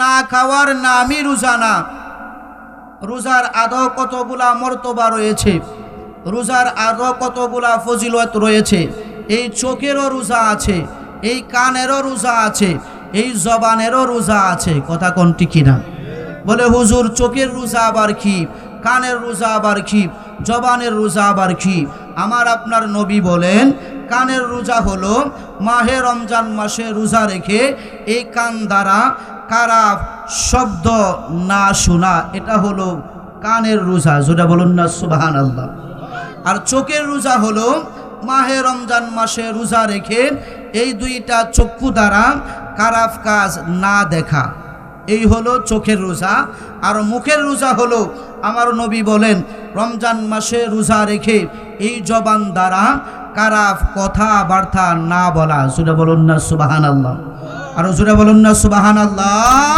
না খাওয়ার নামই রোজা না। রোজার আদৌ কতগুলা মর্তবা রয়েছে, রোজার আদৌ কতগুলা ফজিলত রয়েছে। এই চোখেরও রোজা আছে, এই কানেরও রোজা আছে, এই জবানেরও রোজা আছে। কথা কোনটি কিনা? বলে হুজুর চোখের রোজা আবার কি, কানের রোজা আবার কি, জবানের রোজা আবার কি? আমার আপনার নবী বলেন কানের রোজা হলো মাহে রমজান মাসে রোজা রেখে এই কান দ্বারা খারাপ শব্দ না শোনা, এটা হলো কানের রোজা। যেটা বলুন না সুবহানাল্লাহ। আর চোখের রোজা হলো মাহে রমজান মাসে রোজা রেখে এই দুইটা চক্ষু দ্বারা খারাপ কাজ না দেখা, এই হলো চোখের রোজা। আর মুখের রোজা হলো আমার নবী বলেন রমজান মাসে রোজা রেখে এই জবান দ্বারা খারাপ কথাবার্তা না বলা। যেটা বলুন না সুবহানাল্লাহ। আর যেটা বলুন না সুবহানাল্লাহ।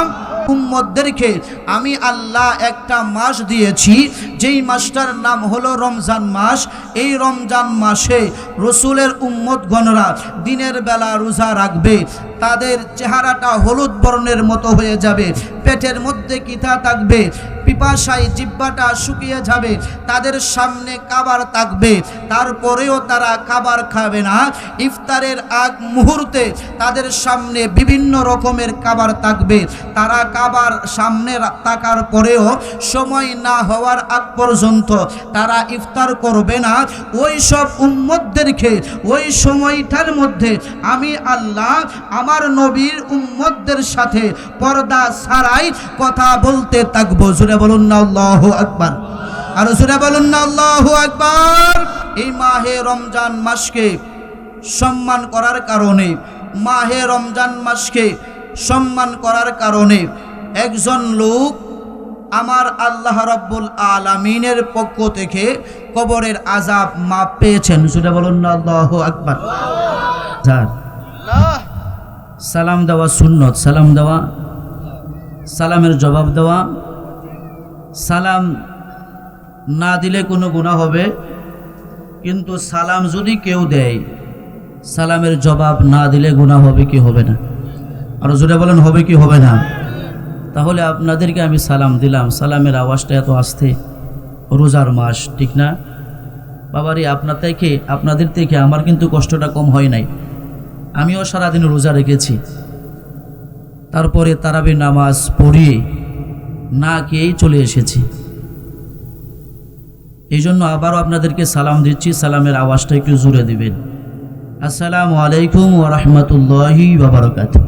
উম্মতদেরকে আমি আল্লাহ একটা মাস দিয়েছি, যেই মাসটার নাম হলো রমজান মাস। এই রমজান মাসে রসুলের উম্মতগণরা দিনের বেলা রোজা রাখবে, তাদের চেহারাটা হলুদ বর্ণের মতো হয়ে যাবে, পেটের মধ্যে কিতা থাকবে, পিপাসায় জিহ্বাটা শুকিয়ে যাবে, তাদের সামনে খাবার থাকবে, তারপরেও তারা খাবার খাবে না। ইফতারের আগ মুহূর্তে তাদের সামনে বিভিন্ন রকমের খাবার থাকবে, তারা খাবার সামনে থাকার পরেও সময় না হওয়ার আগ পর্যন্ত তারা ইফতার করবে না। ওই সব উম্মতদেরকে ওই সময়টার মধ্যে আমি আল্লাহ আমার নবীর উম্মতদের সাথে পর্দা ছাড়াই কথা বলতে থাকবো। জোরে বলুন না আল্লাহু আকবার। আর জোরে বলুন না আল্লাহু আকবার। এই মাহে রমজান মাসকে সম্মান করার কারণে, মাহে রমজান মাসকে সম্মান করার কারণে একজন লোক আমার আল্লাহ রাব্বুল আলামিনের পক্ষ থেকে কবরের আযাব মাপ পেয়েছেন। জোরে বলুন না আল্লাহু আকবার। সালাম দেওয়া সুন্নত, সালাম দেওয়া, সালামের জবাব দেওয়া। সালাম না দিলে কোনো গুনাহ হবে, কিন্তু সালাম যদি কেউ দেয়, সালামের জবাব না দিলে গুনাহ হবে কি হবে না? আর জোরে বলেন হবে কি হবে না? তাহলে আপনাদেরকে আমি সালাম দিলাম, সালামের আওয়াজটা এত আস্তে, রোজার মাস, ঠিক না বাবারি? আপনাদের থেকে আমার কিন্তু কষ্টটা কম হয় নাই। আমিও সারাদিন রোজা রেখেছি, তারপরে তারাবি নামাজ পড়িয়ে না খেয়েই চলে এসেছি। এই জন্য আবারও আপনাদেরকে সালাম দিচ্ছি, সালামের আওয়াজটা একটু জোরে দিবেন। আসসালামু আলাইকুম ওয়া রাহমাতুল্লাহি ওয়া বারাকাতুহু।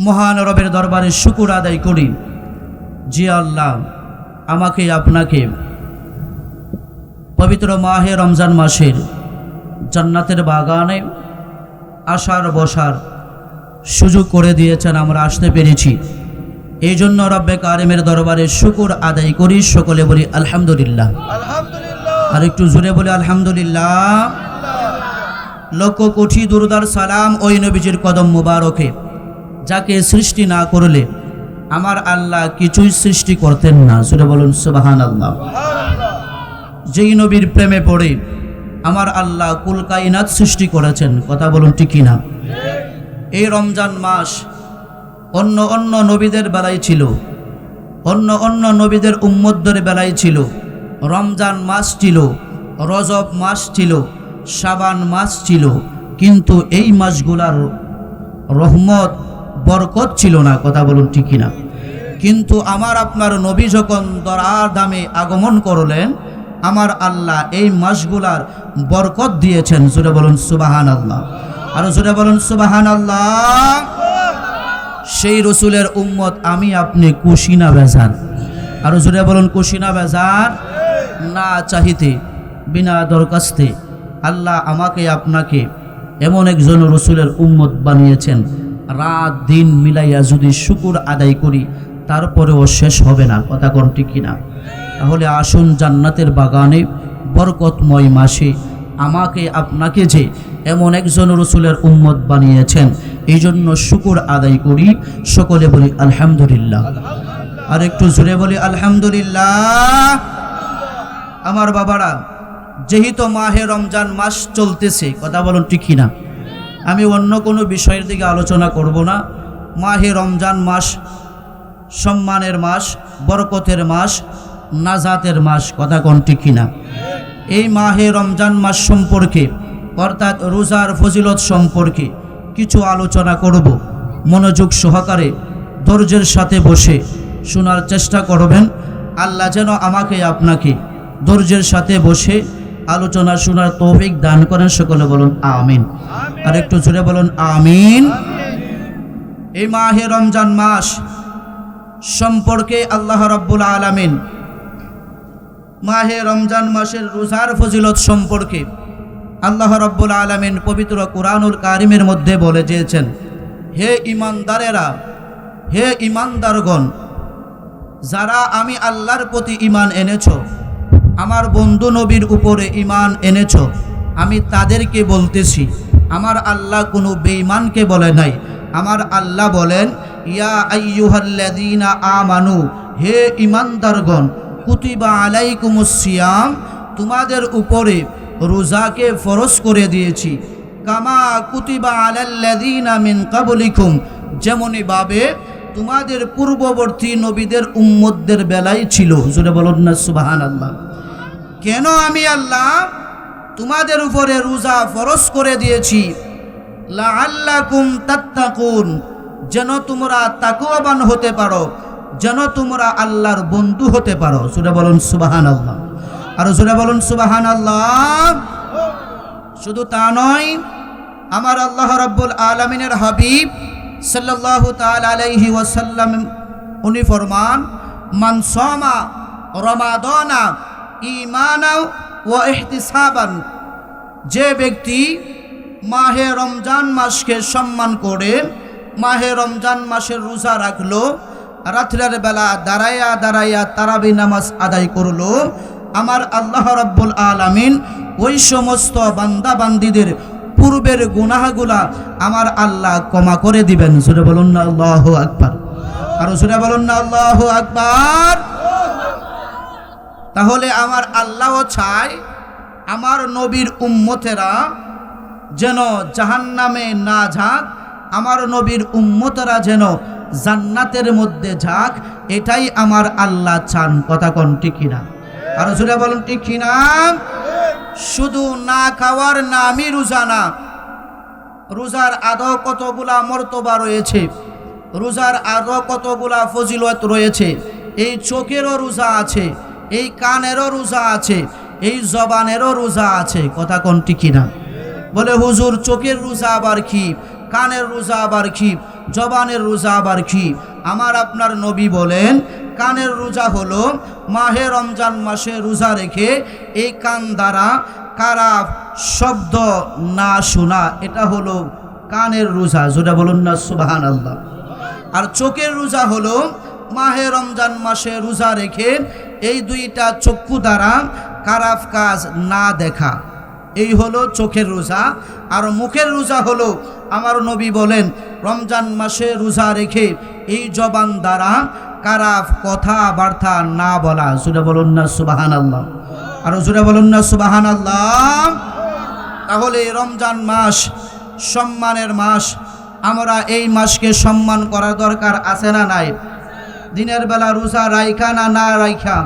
মহান রবের দরবারে শুকর আদায় করি যে আল্লাহ আমাকে আপনাকে পবিত্র মাহে রমজান মাসের জান্নাতের বাগানে আসার বসার সুযোগ করে দিয়েছেন, আমরা আসতে পেরেছি। এই জন্য রব্বে কারিমের দরবারে শুকর আদায় করি। সকলে বলি আলহামদুলিল্লাহ। আর একটু জোরে বলি আলহামদুলিল্লাহ। লক্ষ কোটি দুরুদার সালাম ওই নবীজির কদম মুবারকে, যাকে সৃষ্টি না করলে আমার আল্লাহ কিছুই সৃষ্টি করতেন না। জোরে বলুন সুবহানাল্লাহ। যেই নবীর প্রেমে পড়ে আমার আল্লাহ কুল কায়নাত সৃষ্টি করেছেন। কথা বলুন ঠিক কিনা? এই রমজান মাস অন্য অন্য নবীদের বেলায় ছিল, অন্য নবীদের উম্মতদের বেলায় ছিল। রমজান মাস ছিল, রজব মাস ছিল, শাবান মাস ছিল, কিন্তু এই মাসগুলার রহমত বরকত ছিল না। কথা বলুন ঠিক কিনা? কিন্তু আমার আপনার নবী যখন দরার দামে আগমন করলেন, আমার আল্লাহ এই মাসগুলার বরকত দিয়েছেন। জোরে বলুন সুবহানাল্লাহ। আর জোরে বলুন সুবহানাল্লাহ। সেই রসুলের উম্মত আমি আপনি খুশি না বেজার? আর জোরে বলুন খুশি না বেজার? না চাহিতে বিনা দরখাস্তে আল্লাহ আমাকে আপনাকে এমন একজন রসুলের উম্মত বানিয়েছেন, রাত দিন মিলাইয়া যদি শুকর আদায় করি তারপরেও শেষ হবে না। কথা কোন ঠিক কিনা? তাহলে আসুন জান্নাতের বাগানে বরকতময় মাসে আমাকে আপনাকে যে এমন একজন রসুলের উম্মত বানিয়েছেন, এই জন্য শুকর আদায় করি। সকলে বলি আলহামদুলিল্লাহ। আর একটু জোরে বলি আলহামদুলিল্লাহ। আমার বাবারা, যেহেতু মাহে রমজান মাস চলতেছে, কথা বলুন ঠিক কিনা? আমি অন্য কোনো বিষয়ের দিকে আলোচনা করব না। মাহে রমজান মাস সম্মানের মাস, বরকতের মাস, নাজাতের মাস, কথা কোন ঠিক কিনা? এই মাহে রমজান মাস সম্পর্কে অর্থাৎ রোজার ফজিলত সম্পর্কে কিছু আলোচনা করব। মনোযোগ সহকারে ধৈর্যের সাথে বসে শোনার চেষ্টা করবেন। আল্লাহ যেন আমাকে আপনাকে ধৈর্যের সাথে বসে আলোচনা শোনার তৌফিক দান করেন। সকলে বলুন আমিন। আর একটু জোরে বলুন আমিন। এই মাহে রমজান মাস সম্পর্কে আল্লাহ রাব্বুল আলামিন মাহে রমজান মাসের রোজার ফজিলত সম্পর্কে আল্লাহ রাব্বুল আলামিন পবিত্র কুরআনুল কারীমের মধ্যে বলে দিয়েছেন, হে ঈমানদারেরা, হে ঈমানদারগণ, যারা আমি আল্লাহর প্রতি ঈমান এনেছো, আমার বন্ধু নবীর উপরে ঈমান এনেছো, আমি তাদেরকে বলতেছি, আমার আল্লাহ কোনো বেঈমানকে বলে নাই। আমার আল্লাহ বলেন, ইয়া আইয়ুহাল্লাযীনা আমানু, হে ঈমানদারগণ, কুতিবা আলাইকুমুস সিয়াম, তোমাদের উপরে রোজাকে ফরজ করে দিয়েছি, কামা কুতিবা আলাল্লাযীনা মিন ক্বাবলিকুম, যেমনিভাবে তোমাদের পূর্ববর্তী নবীদের উম্মতদের বেলায় ছিল। জোরে বলুন না সুবহানাল্লাহ। কেন আমি আল্লাহ তোমাদের উপরে রোজা ফরজ করে দিয়েছি? লাআল্লাকুম তাত্তাকুন, যেন তোমরা তাকওয়াবান হতে পারো, যেন তোমরা আল্লাহর বন্ধু হতে পারো। জোরে বলুন সুবহানাল্লাহ। আর জোরে বলুন সুবহানাল্লাহ। শুধু তা নয়, আমার আল্লাহ রাব্বুল আলামিনের হাবিব সাল্লাল্লাহু তাআলা আলাইহি ওয়াসাল্লাম উনি ফরমান, মান সামা রমাদানা ঈমানা ওয়া ইহতিসাবান, যে ব্যক্তি মাহে রমজান মাসকে সম্মান করে মাহে রমজান মাসের রোজা রাখলো, রাত্রের বেলা দাঁড়াইয়া দাঁড়াইয়া তারাবি নামাজ আদায় করলো, আমার আল্লাহ রাব্বুল আলামিন ওই সমস্ত বান্দা বান্দীদের পূর্বের গুনাহগুলা আমার আল্লাহ ক্ষমা করে দিবেন। জোরে বলুন না আল্লাহু আকবার। আর জোরে বলুন না আল্লাহু আকবার। তাহলে আমার আল্লাহ চায় আমার নবীর উম্মতেরা যেন জাহান্নামে না যাক, আমার নবীর উম্মতেরা যেন জান্নাতের মধ্যে যাক, এটাই আমার আল্লাহ চান। কথা কোন ঠিক কিনা? আর জোরে বলুন ঠিক কিনা? শুধু না খাওয়ার নামই রোজা না, রোজার আদৌ কতগুলা মর্তবা রয়েছে, রোজার আদৌ কতগুলা ফজিলত রয়েছে। এই চোখেরও রোজা আছে, এই কানেরও রোজা আছে, এই জবানেরও রোজা আছে। কথা কোন ঠিক কিনা? বলে হুজুর, চোখের রোজা আবার কি, কানের রোজা আবার কি, জবানের রোজা আবার কি? আমার আপনার নবী বলেন, কানের রোজা হলো মাহে রমজান মাসে রোজা রেখে এই কান দ্বারা খারাপ শব্দ না শোনা, এটা হলো কানের রোজা। যেটা বলুন না সুবহানাল্লাহ। আর চোখের রোজা হলো মাহে রমজান মাসে রোজা রেখে এই দুইটা চক্ষু দ্বারা খারাপ কাজ না দেখা, এই হলো চোখের রোজা। আর মুখের রোজা হলো আমার নবী বলেন, রমজান মাসে রোজা রেখে এই জবান দ্বারা খারাপ কথাবার্তা না বলা। জোরে বলুন না সুবহানাল্লাহ। আর জোরে বলুন না সুবহানাল্লাহ। তাহলে রমজান মাস সম্মানের মাস, আমরা এই মাসকে সম্মান করার দরকার আছে না নাই? দিনের বেলা রোজা রাইখা না না রাইখা?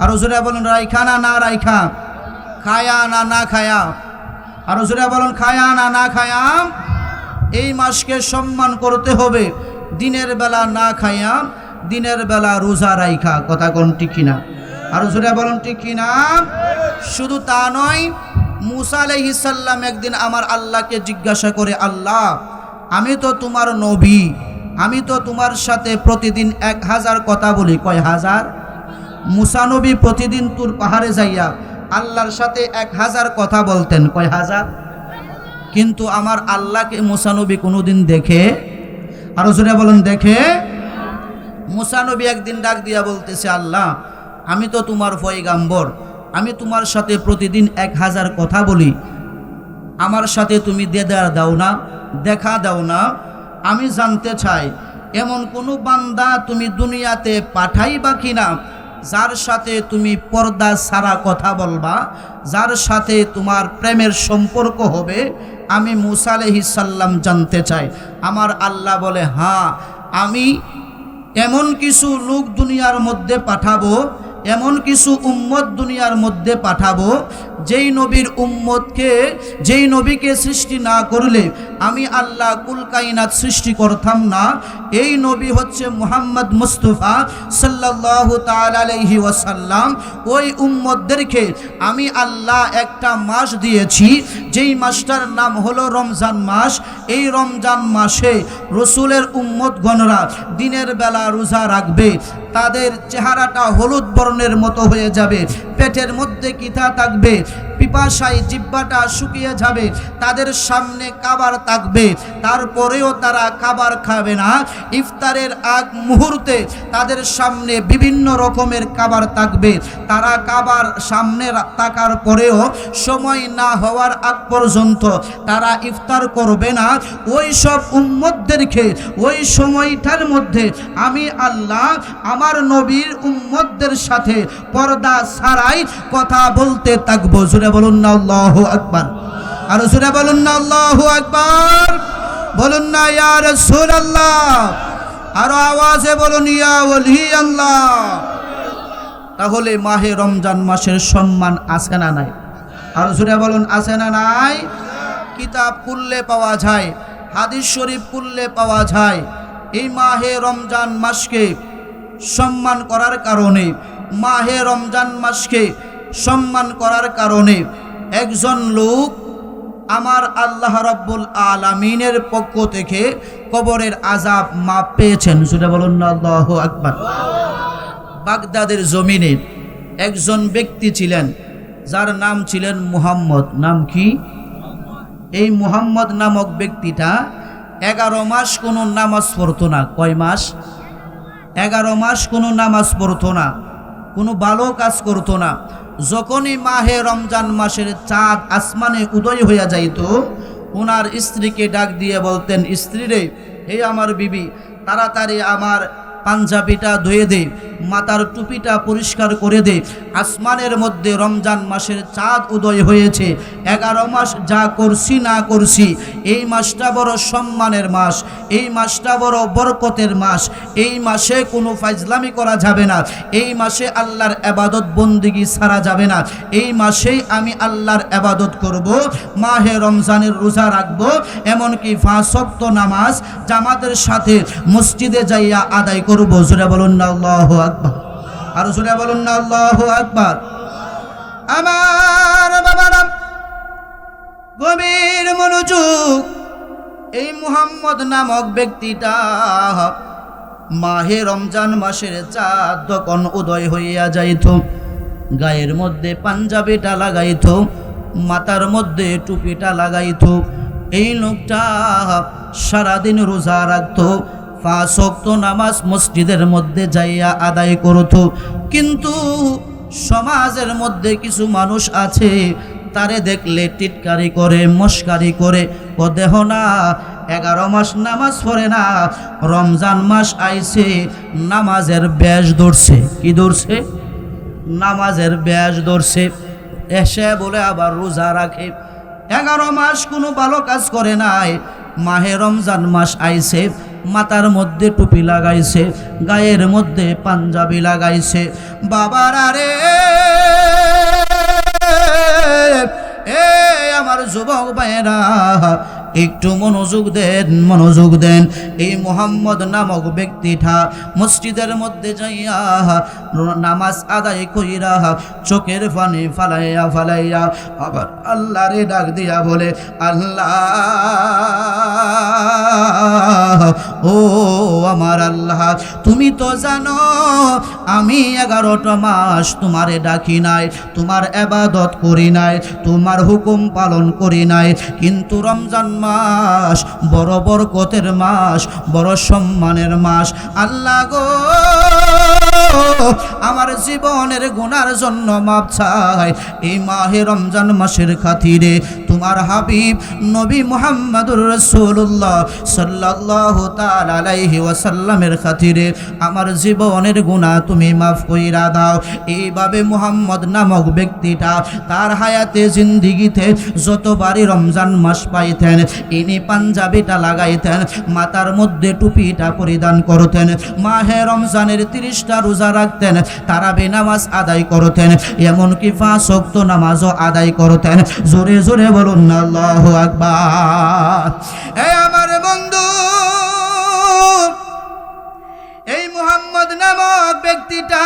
আর জোরে বলুন রাইখা না না রাইখা? খায়া না না খায়া? আর জোরে বলুন খায়া না না খায়া? এই মাসকে সম্মান করতে হবে, দিনের বেলা না খায়া, দিনের বেলা রোজা রাইখা। কথা কোন ঠিক কিনা? আর জোরে বলুন ঠিক কিনা? শুধু তা নয়, মুসা আলাইহিস সালাম একদিন আমার আল্লাহকে জিজ্ঞাসা করে, আল্লাহ, আমি তো তোমার নবী, আমি তো তোমার সাথে প্রতিদিন 1000 কথা বলি। কয় হাজার? মুসা নবী প্রতিদিন তুর পাহাড়ে যাইয়া আল্লাহর সাথে 1000 কথা বলতেন। কয় হাজার? কিন্তু আমার আল্লাহকে মুসা নবী কোনোদিন দেখে? আরো জোরে বলেন দেখে? মুসা নবী একদিন ডাক দিয়া বলতেছে, আল্লাহ, আমি তো তোমার পয়গাম্বর, আমি তোমার সাথে প্রতিদিন 1000 কথা বলি, আমার সাথে তুমি দেদার দাও না, দেখা দাও না। আমি জানতে চাই এমন কোনো বান্দা তুমি দুনিয়াতে পাঠাইবা কিনা যার সাথে তুমি পর্দা ছাড়া কথা বলবা, যার সাথে তোমার প্রেমের সম্পর্ক হবে, আমি মুসা আলাইহিস সালাম জানতে চাই। আমার আল্লাহ বলে, হ্যাঁ, আমি এমন কিছু লোক দুনিয়ার মধ্যে পাঠাবো, এমন কিছু উম্মত দুনিয়ার মধ্যে পাঠাবো, যেই নবীর উম্মতকে, যেই নবীকে সৃষ্টি না করলে আমি আল্লাহ কুল কায়নাত সৃষ্টি করতাম না। এই নবী হচ্ছে মুহাম্মদ মুস্তাফা সাল্লাল্লাহু তাআলা আলাইহি ওয়াসাল্লাম। ওই উম্মতদেরকে আমি আল্লাহ একটা মাস দিয়েছি, যেই মাসটার নাম হলো রমজান মাস। এই রমজান মাসে রসুলের উম্মতগণরা দিনের বেলা রোজা রাখবে, তাদের চেহারাটা হলুদ বর্ণের মতো হয়ে যাবে, পেটের মধ্যে কিতা থাকবে, পিপাসায় জিহ্বাটা শুকিয়ে যাবে, তাদের সামনে খাবার থাকবে, তারপরেও তারা খাবার খাবে না। ইফতারের আগ মুহূর্তে তাদের সামনে বিভিন্ন রকমের খাবার থাকবে, তারা খাবার সামনে থাকার পরেও সময় না হওয়ার আগ পর্যন্ত তারা ইফতার করবে না। ওই সব উম্মতদেরকে ওই সময়টার মধ্যে আমি আল্লাহ আমার নবীর উম্মতদের সাথে পর্দা ছাড়াই কথা বলতে থাকবো। জোরে বলুন না আল্লাহু আকবার, আর জোরে বলুন না আল্লাহু আকবার, বলুন না ইয়া রাসূলুল্লাহ, আর আওয়াজে বলুন ইয়া ওলি আল্লাহ। তাহলে মাহে রমজান মাসের সম্মান আছে না নাই? আর জোরে বলুন আছে না নাই? কিতাব খুললে পাওয়া যায়, হাদিস শরীফ খুললে পাওয়া যায়। এই মাহে রমজান মাসকে সম্মান করার কারণে, মাহে রমজান মাসকে সম্মান করার কারণে একজন লোক আমার আল্লাহ রাব্বুল আলামিনের পক্ষ থেকে কবরের আযাব মাপ পেয়েছেন। সেটা বলুন না আল্লাহু আকবার। বাগদাদের জমিনে একজন ব্যক্তি ছিলেন, যার নাম ছিলেন মুহাম্মদ। নাম কি? এই মুহাম্মদ নামক ব্যক্তিটা 11 মাস কোনো নামাজ পড়তো না। কয় মাস? 11 মাস কোনো নামাজ পড়তো না, কোনো ভালো কাজ করতো না। যখনই মাহে রমজান মাসের চাঁদ আসমানে উদয় হইয়া যাইত, ওনার স্ত্রীকে ডাক দিয়ে বলতেন, স্ত্রী রে, হে আমার বিবি, তাড়াতাড়ি আমার পাঞ্জাবিটা ধুয়ে দে, মাথার টুপিটা পরিষ্কার করে দে। আসমানের মধ্যে রমজান মাসের চাঁদ উদয় হয়েছে। 11 মাস যা করছি না করছি, এই মাসটা বড় সম্মানের মাস, এই মাসটা বড় বরকতের মাস। এই মাসে কোনো ফাজলামি করা যাবে না, এই মাসে আল্লাহর ইবাদত বন্দিগি ছাড়া যাবে না। এই মাসেই আমি আল্লাহর ইবাদত করব, মাহে রমজানের রোজা রাখবো, এমনকি 5 ওয়াক্ত নামাজ জামাতের সাথে মসজিদে যাইয়া আদায় করবো। জোরে বলুন না আল্লাহু আকবার, আর জোরে বলুন না আল্লাহু আকবার। আমার বাবারা, গভীর মনোযোগ। এই মুহাম্মদ নামক ব্যক্তিটা মাহে রমজান মাসের চাঁদ যখন উদয় হইয়া যাইত, গায়ের মধ্যে পাঞ্জাবিটা লাগাইত, মাথার মধ্যে টুপিটা লাগাইত। এই লোকটা সারাদিন রোজা রাখত, 5 ওয়াক্ত নামাজ মসজিদের মধ্যে যাইয়া আদায় করত। কিন্তু সমাজের মধ্যে কিছু মানুষ আছে, তারে দেখলে টিটকারি করে, মস্কারি করে। ও দেহ না, 11 মাস নামাজ পড়ে না, রমজান মাস আইছে, নামাজের ব্যাস ধরছে। কি ধরছে? নামাজের ব্যাস ধরছে। এসে বলে আবার রোজা রাখে। 11 মাস কোনো ভালো কাজ করে নাই, মাহে রমজান মাস আইছে, মাথার মধ্যে টুপি লাগাইছে, গায়ের মধ্যে পাঞ্জাবি লাগাইছে। বাবার আরে, এ আমার যুবক ভাইরা, একটু মনোযোগ দেন, মনোযোগ দেন। এই মুহাম্মদ নামক ব্যক্তিটা মসজিদের মধ্যে যাইয়া নামাজ আদায় কইরা চোখের পানি ফালাইয়া ফালাইয়া আবার আল্লাহরে ডাক দিয়া বলে, আল্লাহ, ও আমার আল্লাহ, তুমি তো জানো আমি 11টা মাস তোমারে ডাকি নাই, তোমার ইবাদত করি নাই, তোমার হুকুম পালন করি নাই, কিন্তু রমজান মাস বড় বরকতের মাস, বড় সম্মানের মাস। আল্লাহ গো, আমার জীবনের গুনার জন্য মাপ চাই, এই মাহে রমজান মাসের খাতিরে তোমার হাবিব নবী মুহাম্মদুর রাসূলুল্লাহ সাল্লাল্লাহু তাআলা আলাইহি ওয়াসাল্লামের খাতিরে আমার জীবনের গুনাহ তুমি মাফ কইরা দাও। এইভাবে মুহাম্মদ নামক ব্যক্তিটা তার হায়াতে জিন্দিগিতে যতবারই রমজান মাস পাইতেন ইনি পাঞ্জাবিটা লাগাইতেন, মাথার মধ্যে টুপিটা পরিধান করতেন, মাহে রমজানের 30টা রোজা রাখতেন, তারাবি নামাজ আদায় করতেন, এমনকি 5 ওয়াক্ত নামাজও আদায় করতেন। জোরে জোরে বলুন না আল্লাহু আকবার। এই আমার বন্ধু, এই মুহাম্মদ নামক ব্যক্তিটা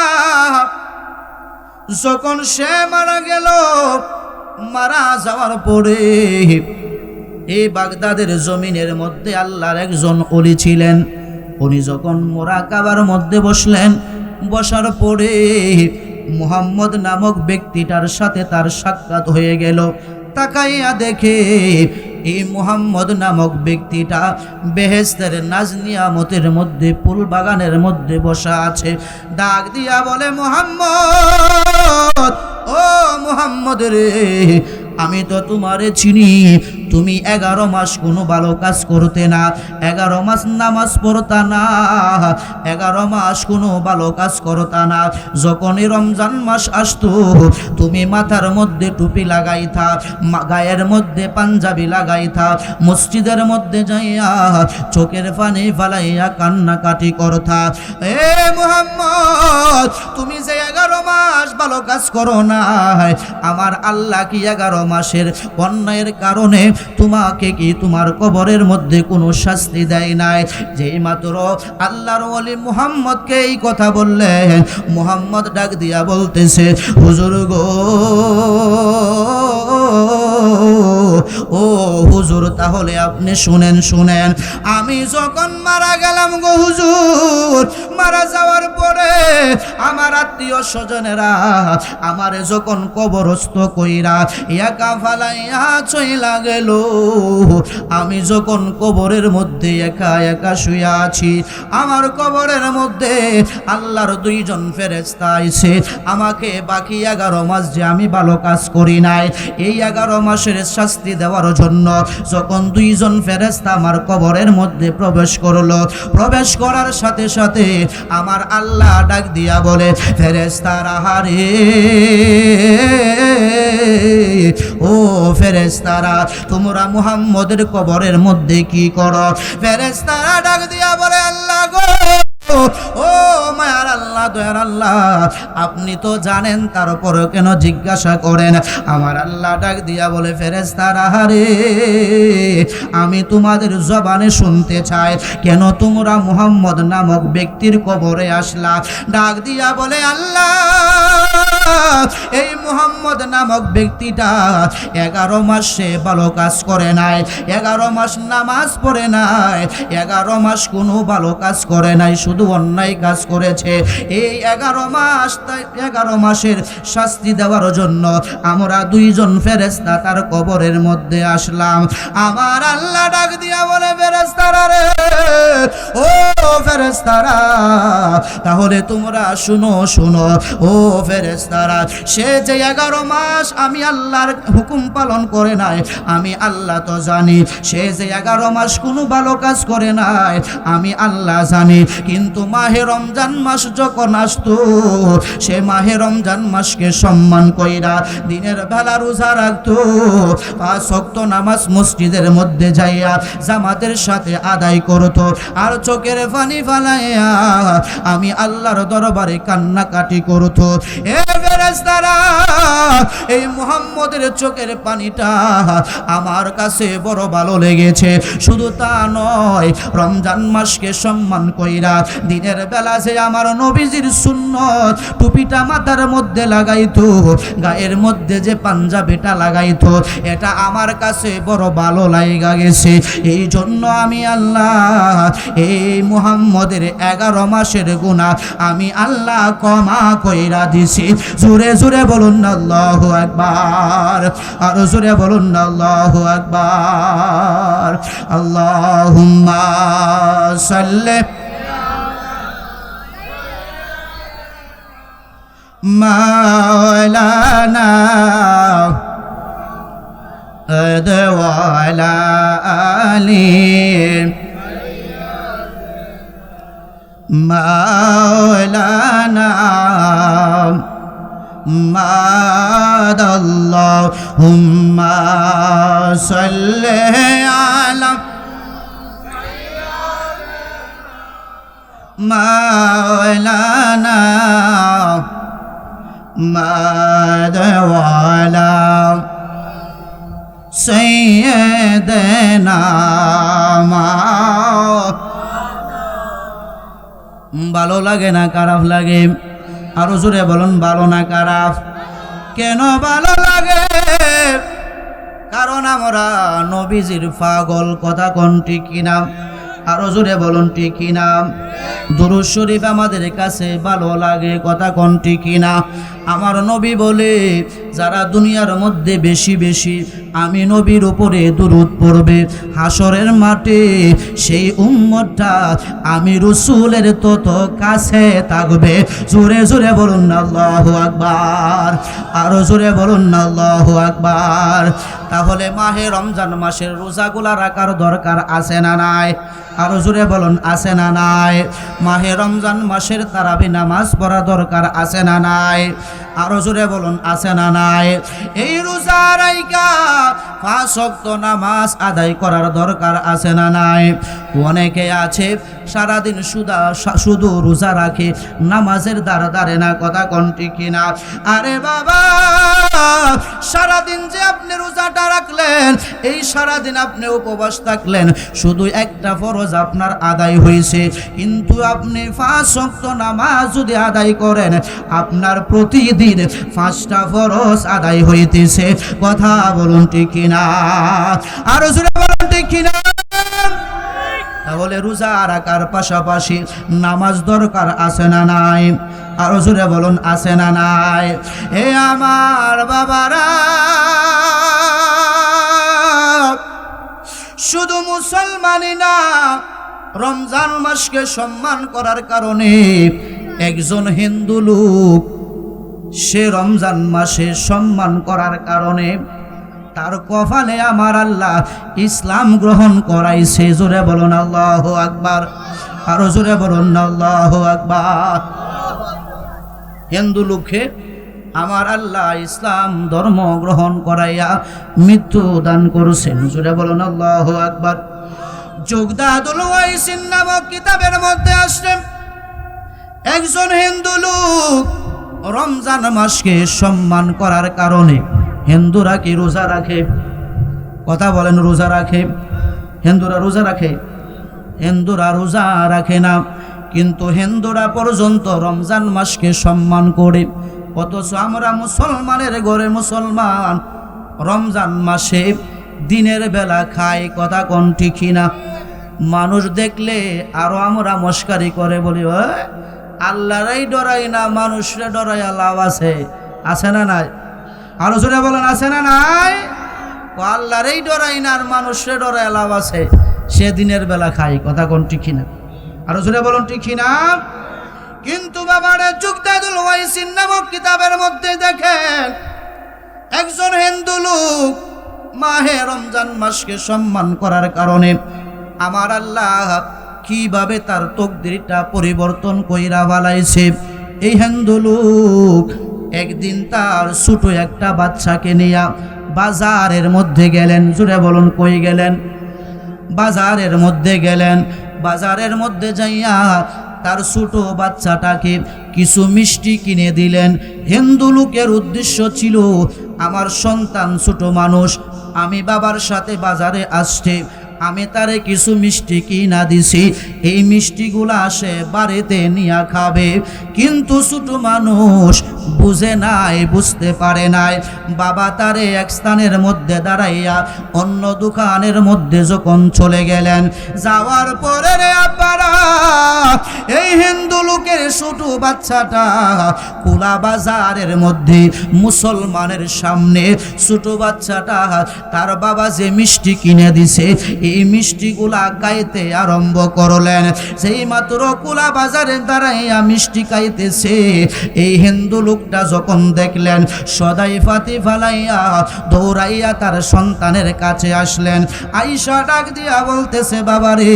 যখন সে মারা গেল, মারা যাওয়ার পরে এই বাগদাদের জমিনের মধ্যে আল্লাহর একজন ওলি ছিলেন। উনি যখন মুরাকাবার মধ্যে বসলেন, বসার পরে মুহাম্মদ নামক ব্যক্তিটার সাথে তার সাক্ষাৎ হয়ে গেল। তাকাইয়া দেখে এই মুহাম্মদ নামক ব্যক্তিটা বেহেশতের নাজ নিয়ামতের মধ্যে ফুল বাগানের মধ্যে বসা আছে। ডাক দিয়া বলে, মুহাম্মদ, ও মুহাম্মদ রে, আমি তো তোমারে চিনি, তুমি 11 মাস কোনো ভালো কাজ করতে না, 11 মাস নামাজ পড়তা না, 11 মাস কোনো ভালো কাজ করতা না। যখনই রমজান মাস আসতো তুমি মাথার মধ্যে টুপি লাগাইতা, গায়ের মধ্যে পাঞ্জাবি লাগাইতা, মসজিদের মধ্যে যাইয়া চোখের পানি ফালাইয়া কান্নাকাটি করতা। এ মুহাম্মদ, তুমি যে 11 মাস ভালো কাজ করো না, আমার আল্লাহ কি 11 মাসের অন্যায়ের কারণে তোমাকে কি তোমার কবরের মধ্যে কোনো শাস্তি দেয় নাই? যেই মাত্র আল্লাহর ওলি মুহাম্মদকে এই কথা বললেন, মুহাম্মদ ডাক দিয়া বলতেছে, হুজুর গো, ও হুজুর, তাহলে আপনি শুনেন, আমি যখন মারা গেলাম গো হুজুর, মারা যাওয়ার পরে আমার আত্মীয় স্বজনেরা আমারে যখন কবরস্থ কইরা একা ফালাইয়া চইলা গেল, আমি যখন কবরের মধ্যে একা একা শুয়ে আছি, আমার কবরের মধ্যে আল্লাহর 2 জন ফেরেশতা আইছে আমাকে বাকি 11 মাস যে আমি ভালো কাজ করি নাই, এই 11 মাসের শাস্তি দেওয়ার জন্য যখন 2 জন ফেরেশতা আমার কবরের মধ্যে প্রবেশ করলো, প্রবেশ করার সাথে সাথে আমার আল্লাহ ডাক দিয়া বলে, ফেরেশতারা হারে, ও ফেরেশতারা, তোমরা মুহাম্মদের কবরের মধ্যে কি করো? ফেরেশতারা ডাক দিয়া বলে, আল্লাহ গো, ও মায়ার আল্লাহ, দয়ার আল্লাহ, আপনি তো জানেন, তারপরও কেন জিজ্ঞাসা করেন? আমার আল্লাহ ডাক দিয়া বলে, ফেরেশতারা হারে, আমি তোমাদের জবানে শুনতে চাই, কেন তোমরা মুহাম্মদ নামক ব্যক্তির কবরে আসলা? ডাক দিয়া বলে, আল্লাহ, এই মুহাম্মদ নামক ব্যক্তিটা 11 মাস সে ভালো কাজ করে নাই, 11 মাস নামাজ পড়ে নাই, 11 মাস কোনো ভালো কাজ করে নাই, শুধু অন্যায় কাজ করেছে। এই 11 মাসের শাস্তি দেওয়ার জন্য আমরা 2 জন ফেরেশতা তার কবরের মধ্যে আসলাম। আমার আল্লাহ ডাক দিয়া বলে, ফেরেশতারা রে, ও ফেরেশতারা, তাহলে তোমরা শুনো, ও ফেরেশতারা, সে যে 11 মাস আমি আল্লাহর হুকুম পালন করে নাই, আমি আল্লাহ তো জানি, সে যে 11 মাস কোনো ভালো কাজ করে নাই, আমি আল্লাহ জানি, কিন্তু মাহে রমজান মাস যখন আসতো, সে মাহে রমজান মাসকে সম্মান কইরা দিনের বেলা রোজা রাখতো, 5 ওয়াক্ত নামাজ মসজিদের মধ্যে যাইয়া জামাতের সাথে আদায় করতো, আর চোখের পানি ফালাইয়া আমি আল্লাহর দরবারে কান্নাকাটি করতো। এ ফেরেশতারা, এই মুহাম্মদের চোখের পানিটা আমার কাছে বড় ভালো লেগেছে। শুধু তা নয়, রমজান মাসকে সম্মান কইরা দিনের বেলা যে আমার নবীজির সুন্নত টুপিটা মাথার মধ্যে লাগাইতো, গায়ের মধ্যে যে পাঞ্জাবিটা লাগাইতো, এটা আমার কাছে বড় ভালো লাগা গেছে। এই জন্য আমি আল্লাহ এই মুহাম্মদের 11 মাসের গুনাহ আমি আল্লাহ ক্ষমা কইরা দিছি। জোরে জোরে বলুন না আল্লাহু আকবার, আর জোরে বলুন না আল্লাহু আকবার। আল্লাহুম্মা সাল্লি মাওলানা وعلى آله مولانا محمد اللهم صل على مولانا محمد وعلى سيدنا ভালো লাগে না খারাপ লাগে? আরো জোরে বলুন, ভালো না খারাপ? কেন ভালো লাগে? কারণ আমরা নবীজির পাগল, কথা কোন ঠিক কিনা? আরো জোরে বলুন ঠিক কিনা? দুরূদ শরীফ আমাদের কাছে ভালো লাগে, কথা কোন ঠিক কিনা? আমার নবী বলে, যারা দুনিয়ার মধ্যে বেশি বেশি আমি নবীর উপরে দুরূদ পড়বে, হাসরের মাঠে সেই উম্মতটা আমি রাসূলের তত কাছে থাকবে। জোরে জোরে বলুন আল্লাহু আকবার, আরো জোরে বলুন আল্লাহু আকবার। তাহলে মাহে রমজান মাসের রোজাগুলা রাখার দরকার আছে না নাই? আরো জোরে বলুন, আছে না নাই? মাহে রমজান মাসের তারাবি নামাজ পড়া দরকার আছে না নাই? আরো জোরে বলুন, আছে না নাই? এই রোজা রাইখা 5 ওয়াক্ত নামাজ আদায় করার দরকার আছে না নাই? অনেকে আছে সারাদিন শুধু রোজা রাখে, নামাজের দ্বারা দাঁড়ে না, কথা কোন ঠিক কিনা? আরে বাবা, সারাদিন যে আপনি রোজাটা রাখলেন, এই সারাদিন আপনি উপবাস থাকলেন, শুধু একটা ফরজ আপনার আদায় হয়েছে, কিন্তু আপনি 5 ওয়াক্ত নামাজ যদি আদায় করেন, আপনার প্রতিদিন 5টা ফরজ আদায় হইতেছে, কথা বলুন ঠিক কিনা? আরো জোরে বলুন ঠিক কিনা? তাহলে রোজা রাখার পাশাপাশি নামাজ দরকার আছে না নাই? আরো জোরে বলুন, আছে না নাই? এ আমার বাবারা, শুধু মুসলমানই না, রমজান মাসকে সম্মান করার কারণে একজন হিন্দু লোক, সে রমজান মাসে সম্মান করার কারণে তার কপালে আমার আল্লাহ ইসলাম গ্রহণ করাইছে। জোরে বলুন আল্লাহু আকবার, আরো জোরে বলুন আল্লাহু আকবার। হিন্দু লোককে আমার আল্লাহ ইসলাম ধর্ম গ্রহণ করাইয়া মৃত্যু দান করেছেন। জোরে বলুন আল্লাহু আকবার। জুগদাদুল ওয়াইসিন নামক কিতাবের মধ্যে আসছেন, একজন হিন্দু লোক রমজান মাসকে সম্মান করার কারণে, হিন্দুরা কি রোজা রাখে? কথা বলেন, রোজা রাখে? হিন্দুরা রোজা রাখে? হিন্দুরা রোজা রাখে না, কিন্তু হিন্দুরা পর্যন্ত রমজান মাসকে সম্মান করে। অথচ আমরা মুসলমানের ঘরে মুসলমান রমজান মাসে দিনের বেলা খাই, কথা কোন ঠিক না? মানুষ দেখলে আরো আমরা মস্কারি করে বলি, আল্লাহরাই ডরাই না, মানুষরা ডরাই লাভ আছে? আছে না নাই? আরো জোরে বলেন, আছে না নাই? আল্লাহরই ডরাই না আর মানুষরে ডরাই লাভ আছে? সে দিনের বেলা খাই, কথা কোন ঠিক না? আরো জোরে বলুন ঠিক না? কিন্তু বাবারে, জুগদাদুল ওয়াইসিন নামক কিতাবের মধ্যে দেখেন, একজন হিন্দু লোক মাহে রমজান মাসকে সম্মান করার কারণে আমার আল্লাহ কিভাবে তার তকদিরটা পরিবর্তন কইরা ফেলাইছে। এই হিন্দু লোক একদিন তার ছোট একটা বাচ্চাকে নিয়ে বাজারের মধ্যে গেলেন। জুড়ে বলুন, কই গেলেন? বাজারের মধ্যে গেলেন। বাজারের মধ্যে যাইয়া তার ছোট বাচ্চাটাকে কিছু মিষ্টি কিনে দিলেন। হিন্দু লোকের উদ্দেশ্য ছিল, আমার সন্তান ছোট মানুষ, আমি বাবার সাথে বাজারে আসছে, আমি তারে কিছু মিষ্টি কিনা দিছি, এই মিষ্টিগুলা সে বাড়িতে নিয়ে খাবে। কিন্তু ছোট মানুষ বুঝে নাই, বুঝতে পারে নাই। বাবা তারে এক স্থানের মধ্যে দাঁড়াইয়া অন্য দোকানের মধ্যে যখন চলে গেলেন, যাওয়ার পরে রে আব্বারা, এই হিন্দু লোকের ছোট বাচ্চাটা খোলা বাজারের মধ্যে মুসলমানের সামনে ছোট বাচ্চাটা তার বাবা যে মিষ্টি কিনে দিছে, এই মিষ্টিগুলা খাইতে আরম্ভ করলেন। সেই মাত্র খোলা বাজারে দাঁড়াইয়া মিষ্টি খাইতেছে, এই হিন্দু লোক লোকটা যখন দেখলেন সদাই ফাতি ফালাইয়া দৌড়াইয়া তার সন্তানের কাছে আসলেন। আয়েশা ডাক দিয়া বলতেছে, বাবারে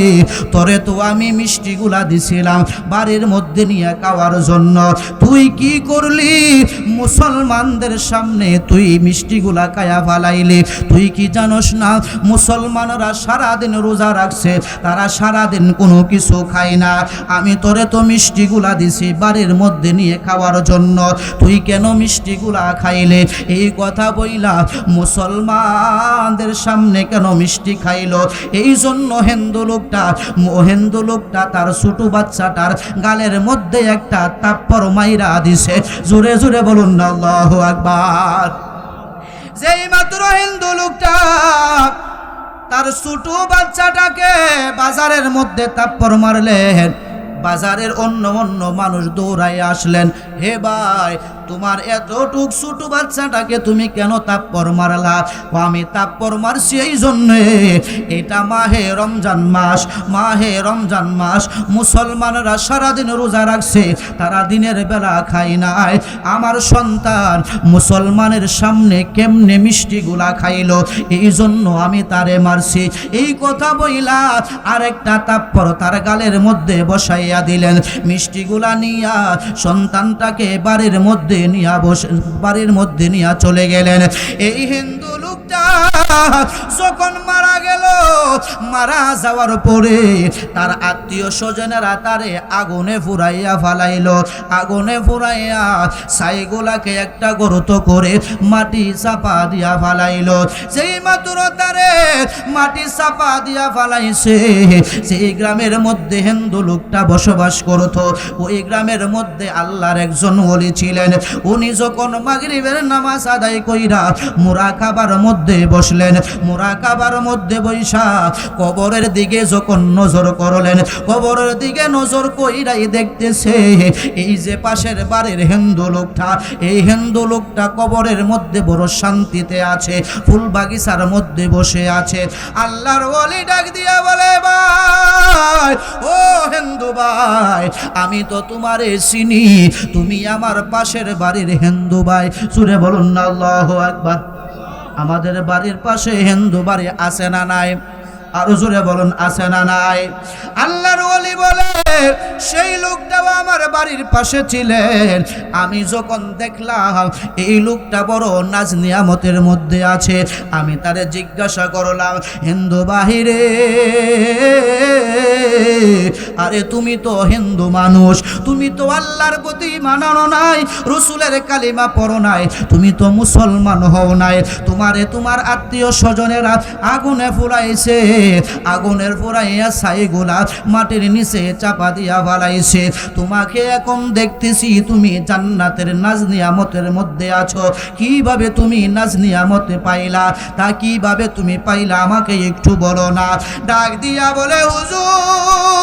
তোরে তো আমি মিষ্টিগুলা দিছিলাম বাড়ির মধ্যে নিয়ে খাওয়ার জন্য, তুই কি করলি? মুসলমানদের সামনে তুই মিষ্টিগুলা খায়া ফালাইলি। তুই কি জানোস না মুসলমানরা সারাদিন রোজা রাখছে, তারা সারাদিন কোনো কিছু খায় না। আমি তোরে তো মিষ্টিগুলা দিছি বাড়ির মধ্যে নিয়ে খাওয়ার জন্য, তুই কেন মিষ্টিগুলা খাইলে? এই কথা বইলা মুসলমানদের সামনে কেন মিষ্টি খাইলো? এই জন্য হিন্দু লোকটা তার ছোট বাচ্চাটার গালের মধ্যে একটা তাপ্পর মাইরা দিছে। জোরে জোরে বলুন না আল্লাহু আকবার। যেই মাত্র হিন্দু লোকটা তার ছোট বাচ্চাটাকে বাজারের মধ্যে তাপ্পর মারলেন, বাজারের অন্য মানুষ দৌড়াই আসলেন, হে ভাই তোমার এতটুক ছোট বাচ্চাটাকে তুমি কেন তাপ্পর মারলা? আমি তাপ্পর মারছি এই জন্যে, এটা মাহে রমজান মাস, মুসলমানরা সারাদিন রোজা রাখছে, তারা দিনের বেলা খায় নাই। আমার সন্তান মুসলমানের সামনে কেমনে মিষ্টিগুলা খাইলো, এই জন্য আমি তারে মারছি। এই কথা বইলা আরেকটা তাপ্পর তার গালের মধ্যে বসাইয়া দিলেন। মিষ্টিগুলা নিয়া সন্তানটাকে বাড়ির মধ্যে নিয়ে চলে গেলেন। এই হিন্দু লোকটা যখন মারা গেল, মারা যাওয়ার পরে তার আত্মীয় স্বজনেরা তারে আগুনে ফুরাইয়া ফালাইলো। আগুনে ফুরাইয়া ছাইগুলাকে একটা গর্ত করে মাটি চাপা দিয়া ফালাইলো। সেই মাত্র তারে মাটি চাপা দিয়া ফালাইছে, সেই গ্রামের মধ্যে হিন্দু লোকটা বসবাস করত। ওই গ্রামের মধ্যে আল্লাহর একজন ওলি ছিলেন। উনি যখন মাগরিবের নামাজ আদায় কইরা মুরাকাবার মধ্যে বসলেন, মুরাকাবার মধ্যে বৈশা কবরের দিকে যখন নজর করলেন, কবরের দিকে নজর কইরাই দেখতেছে এই যে পাশের বাড়ির হিন্দু লোকটা, এই হিন্দু লোকটা কবরের মধ্যে বড় শান্তিতে আছে, ফুল বাগিচার মধ্যে বসে আছে। আল্লাহর ওলি ডাক দিয়া বলে, ভাই ও হিন্দু ভাই, আমি তো তোমারে চিনি, তুমি আমার পাশের বাড়ির হিন্দু ভাই। সুরে বলুন না আল্লাহু আকবার। আমাদের বাড়ির পাশে হিন্দু বাড়ি আছে না নাই? আরো জোরে বলুন আছে না নাই? আল্লাহর ওলি বলে, সেই লোকটাও আমার বাড়ির পাশে ছিলেন। আমি যখন দেখলাম এই লোকটা বড় নাজ নিয়ামতের মধ্যে আছে, আমি তারে জিজ্ঞাসা করলাম, হিন্দু বাহিরে, আরে তুমি তো হিন্দু মানুষ, তুমি তো আল্লাহর প্রতি মানানো নাই, রসুলের কালিমা পড়ো নাই, তুমি তো মুসলমান হও নাই, তোমারে তোমার আত্মীয় স্বজনেরা আগুনে ফুরাইছে, আগুনের ফুরাইয়া ছাইগুলা মাটির নিচে চাপা দিয়া ফালাইছে। তোমাকে এখন দেখতেছি তুমি জান্নাতের নাজ নিয়ামতের মধ্যে আছো। কিভাবে তুমি নাজ নিয়ামতে পাইলা? তা কিভাবে তুমি পাইলা আমাকে একটু বলো না। ডাক দিয়া বলে, হুজুর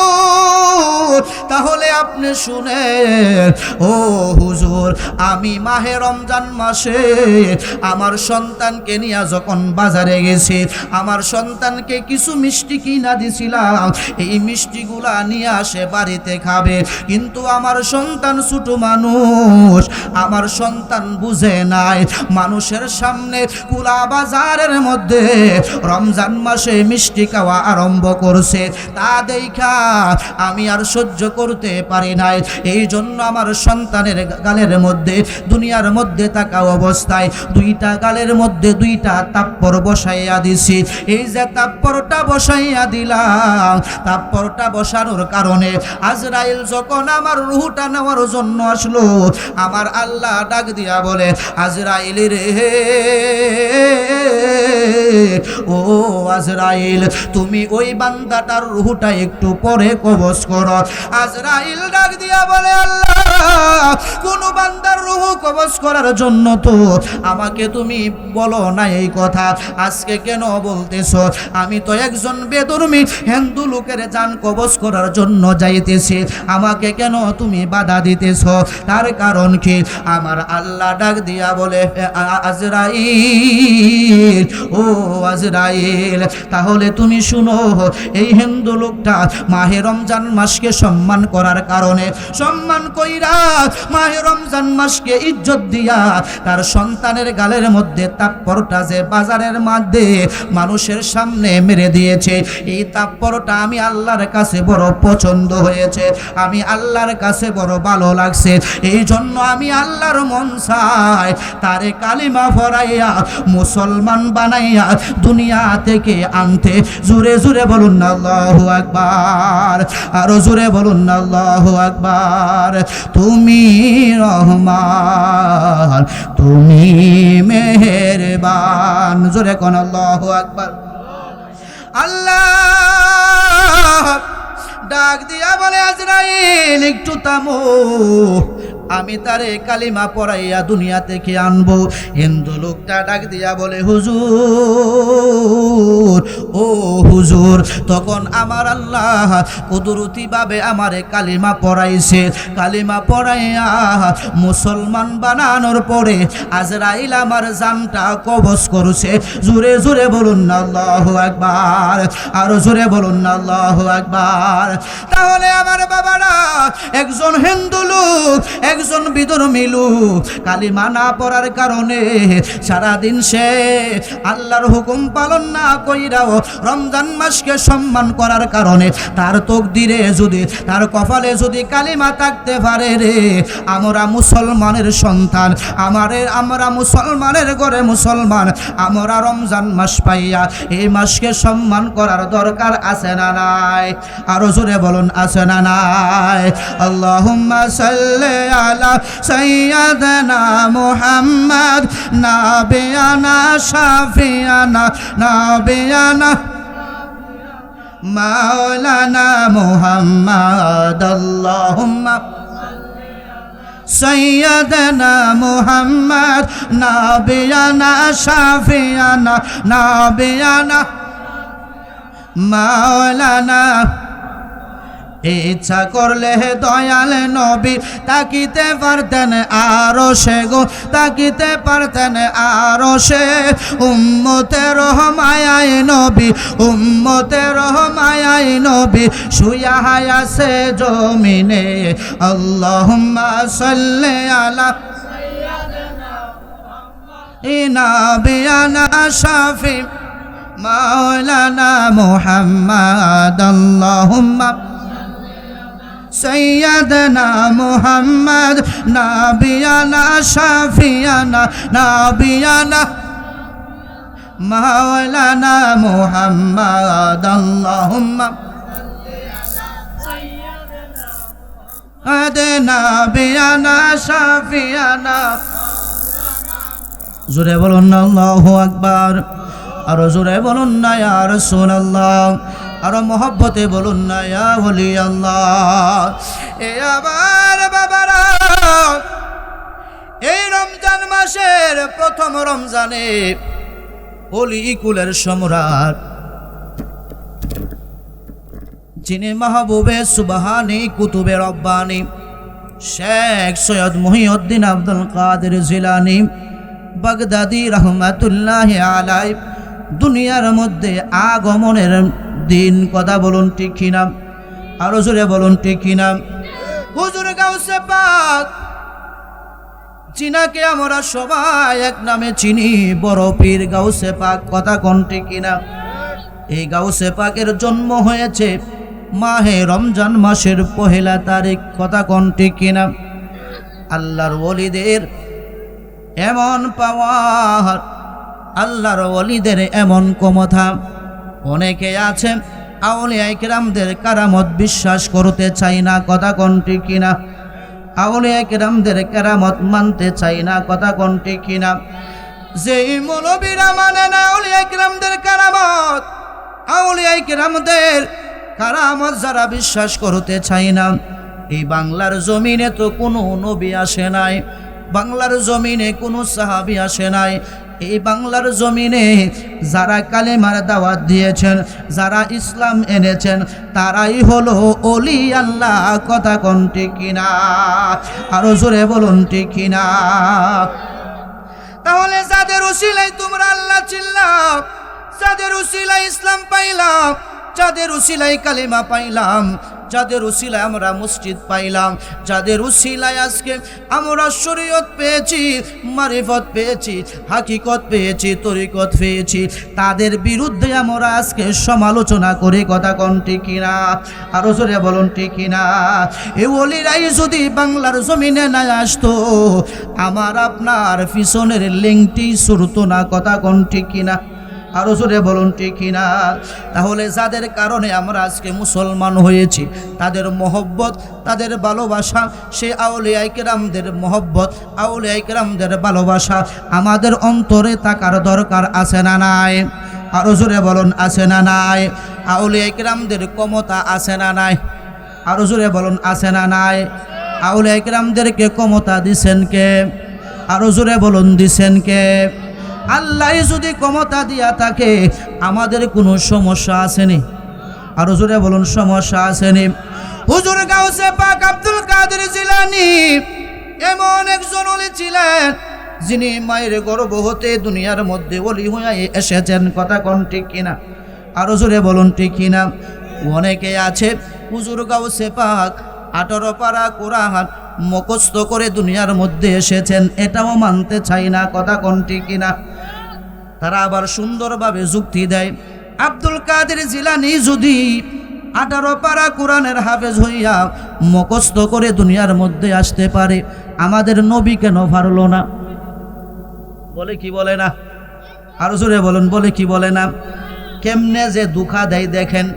তাহলে আপনি শুনেন, ও হুজুর, আমি মাহে রমজান মাসে আমার সন্তানকে নিয়ে যখন বাজারে গেছি, আমার সন্তানকে কিছু মিষ্টি কিনা দিছিলাম, এই মিষ্টিগুলা নিয়ে আসে বাড়িতে খাবে, কিন্তু আমার সন্তান ছোট মানুষ, আমার সন্তান বুঝে নাই, মানুষের সামনে কুলা বাজারের মধ্যে রমজান মাসে মিষ্টি খাওয়া আরম্ভ করছে। তা দেখা আমি আর সহ্য করতে পারি নাই, এই জন্য আমার সন্তানের গালের মধ্যে দুনিয়ার মধ্যে থাকা অবস্থায় দুইটা গালের মধ্যে দুইটা তাপ্পর বসাইয়া দিছি। এই যে তাপ্পরটা বসাইয়া দিলাম, তাপ্পরটা বসানোর কারণে আজরাইল যখন আমার রূহটা নেওয়ার জন্য আসলো, আমার আল্লাহ ডাক দিয়া বলে, আজরাইল রে, ও আজরাইল, তুমি ওই বান্দাটার রূহটা একটু পরে কবজ করো। আজরাইল ডাক দিয়া বলে, আল্লাহ, কোন বান্দার রূহ কবজ করার জন্য তো আমাকে তুমি বলো না এই কথা, আজকে কেন বলতেছো? আমি তো একজন বেদরমি হিন্দু লোকের জান কবজ করার জন্য যাইতেছি, আমাকে কেন তুমি বাধা দিতেছো? তার কারণ কি? আমার আল্লাহ ডাক দিয়া বলে, আজরাইল, ও আজরাইল, তাহলে তুমি শুনো, এই হিন্দু লোকটা মাহে রমজান মাসকে সম্মান করার কারণে, সম্মান কইরা মাহে রমজান মাসকে ইজ্জত দিয়া তার সন্তানের গালের মধ্যে তাপ্পরটা যে বাজারের মধ্যে মানুষের সামনে মেরে দিয়েছে, এই তাপ্পরটা আমি আল্লাহর কাছে বড় পছন্দ হয়েছে, আমি আল্লাহর কাছে বড় ভালো লাগছে। এই জন্য আমি আল্লাহর মন চাই তারে কালিমা পড়াইয়া মুসলমান বানাইয়া দুনিয়া থেকে আনতে। জোরে জোরে বলুন না আল্লাহু আকবার, আরো জোরে বলুন না আল্লাহু আকবার। তুমি রহমান, তুমি মেহেরবান, জোরে কোন আল্লাহু আকবার। আল্লাহ ডাক দিয়া বলে, আজরাইল একটু থামো, আমি তারে কালিমা পড়াইয়া দুনিয়া থেকে আনবো। হিন্দু লোকটা ডাক দিয়া বলে, হুজুর, ও হুজুর। তখন আমার আল্লাহ কুদরতি ভাবে আমারে কালিমা পড়াইছে। কালিমা পড়াইয়া মুসলমান বানানোর পরে আজরাইল আমার জানটা কবজ করছে। জোরে জোরে বলুন না আল্লাহু আকবার, আরো জোরে বলুন না আল্লাহু আকবার। তাহলে আমার বাবারা, একজন হিন্দু লোক, একজন বিধর্মী লোক কালিমা না পড়ার কারণে সারাদিন সে আল্লাহর হুকুম পালন না কইরাও রমজান মাসকে সম্মান করার কারণে তার তকদিরে যদি, তার কপালে যদি কালিমা থাকতে পারে রে, আমরা মুসলমানের সন্তান, আমরা মুসলমানের ঘরে মুসলমান, আমরা রমজান মাস পাইয়া এই মাসকে সম্মান করার দরকার আছে না নাই? আরো জোরে বলুন, আছে না নাই? আল্লাহুম্মা সাল্লি আলা সাইয়্যিদিনা মুহাম্মদ নাবিয়ানা শাফিয়ানা নাবিয়ানা মাওলানা মুহাম্মদ। আল্লাহুম্মা সাইয়্যিদিনা মুহাম্মদ নাবিয়ানা শাফিয়ানা নাবিয়ানা মাওলানা। ইচ্ছা করলে দয়াল নবী তাকিতে পারতেন আরো সে গো, তাকিতে পারতেন আরো সে। উম্মতের মায়ায় নবী, উম্মতের মায়ায় নবী শুয়া আছে জমিনে। আল্লাহুম্মা সাল্লি আলা নাবিয়ানা শাফি মাওলানা মুহাম্মদ। আল্লাহুম্মা সাইয়্যিদিনা মুহাম্মদ নাবিয়ানা শাফিয়ানা নাবিয়ানা মাওলানা মুহাম্মদ। আল্লাহুম্মা নাবিয়ানা শাফিয়ানা। জোরে বলুন না আল্লাহু আকবার, আরো জোরে বলুন না ইয়া রাসূলুল্লাহ, আরো মহব্বতে বলুন না ইয়া ওলি আল্লাহ। এ আবার বাবারা, এই রমজান মাসের প্রথম রমজানে ওলি কুলের সম্রাট, যিনি মাহবুবে সুবহানি কুতুবে রব্বানি শেখ সৈয়দ মুহিউদ্দিন আব্দুল কাদের জিলানী বাগদাদি রহমাতুল্লাহি আলাইহি দুনিয়ার মধ্যে আগমনের দিন, কথা বলুন ঠিক কিনা? আরো জোরে বলুন ঠিক কিনা? হুজুর গাউসে পাক, যিনাকে আমরা সবাই এক নামে চিনি, বড় পীর গাউসে পাক, কথা কোন ঠিক কিনা? এই গাউসে পাকের জন্ম হয়েছে মাহে রমজান মাসের পহেলা তারিখ, কথা কোন ঠিক কিনা? আল্লাহর ওলিদের এমন পাওয়ার, আল্লাহর ওলিদের এমন ক্ষমতা। অনেকে আছে আউলিয়া কিরামদের কারামত বিশ্বাস করতে চাই না, কথা কোন ঠিক কিনা? আউলিয়া কিরামদের কারামত মানতে চাই না, কথা কোন ঠিক কিনা? যেই মৌলবীরা মানে না আউলিয়া কিরামদের কারামত, আউলিয়া কিরামদের কারামত যারা বিশ্বাস করতে চাই না, এই বাংলার জমিনে তো কোনো নবী আসে নাই, বাংলার জমিনে কোনো সাহাবী আসে নাই। এই বাংলার জমিনে যারা কালেমার দাওয়াত দিয়েছেন, যারা ইসলাম এনেছেন, তারাই হলো ওলি আল্লাহ, কথা কোন ঠিক কিনা? আরো জোরে বলুন ঠিক কিনা? তাহলে যাদের উসিলায় তোমরা আল্লাহ চিনলাম, যাদের উসিলায় ইসলাম পাইলাম, যাদের উসিলায় কালেমা পাইলাম, যাদের উসিলায় আমরা মসজিদ পাইলাম, যাদের উসিলায় আজকে আমরা শরীয়ত পেয়েছি, মারিফত পেয়েছি, হাকিকত পেয়েছি, তরিকত পেয়েছি, তাদের বিরুদ্ধে আমরা আজকে সমালোচনা করি। কথা কোন ঠিক কিনা? আরো জোরে বলুন ঠিক কিনা? এই ওলিরাই যদি বাংলার জমিনে না আসতো, আমার আপনার পিছনের লিঙ্কটি ছুড়তো না। কথা কোন ঠিক কিনা? আরো জোরে বলুন ঠিক কিনা? তাহলে যাদের কারণে আমরা আজকে মুসলমান হয়েছি, তাদের মহব্বত, তাদের ভালোবাসা, সে আউলিয়ায়ে কেরামদের মহব্বত, আউলিয়ায়ে কেরামদের ভালোবাসা আমাদের অন্তরে থাকার দরকার আছে না নাই? আরো জোরে বলুন আছে না নাই? আউলিয়ায়ে কেরামদের ক্ষমতা আছে না নাই? আরো জোরে বলুন আছে না নাই? আউলিয়ায়ে কেরামদেরকে ক্ষমতা দিছেন কে? আরো জোরে বলুন দিছেন কে? আল্লাহ যদি ক্ষমতা দিয়া থাকে, আমাদের কোনো সমস্যা আসেনি? আরো জোরে বলুন সমস্যা আসেনি? হুজুর গাউসে পাক আব্দুল কাদের জিলানী এমন একজন ওলি ছিলেন, যিনি মায়ের গর্ভ হতে দুনিয়ার মধ্যে ওলি হয়ে এসেছেন। কথা কোন ঠিক কিনা? আরো জোরে বলুন ঠিক কিনা? অনেকে আছে হুজুর গাউসে পাক 18 পারা কোরআন মুখস্থ করে দুনিয়ার মধ্যে এসেছেন, এটাও মানতে চাই না। কথা কোন ঠিক কিনা? তারা আবার সুন্দরভাবে যুক্তি দেয়, আব্দুল কাদের জিলানী যদি 18 পারা কোরআনের হাফেজ হইয়া মুখস্থ করে দুনিয়ার মধ্যে আসতে পারে, আমাদের নবী কেন পারল না? বলে কি বলে না? আরো জোরে বলুন, বলে কি বলে না? কেমনে যে দুঃখা দেয় দেখেন।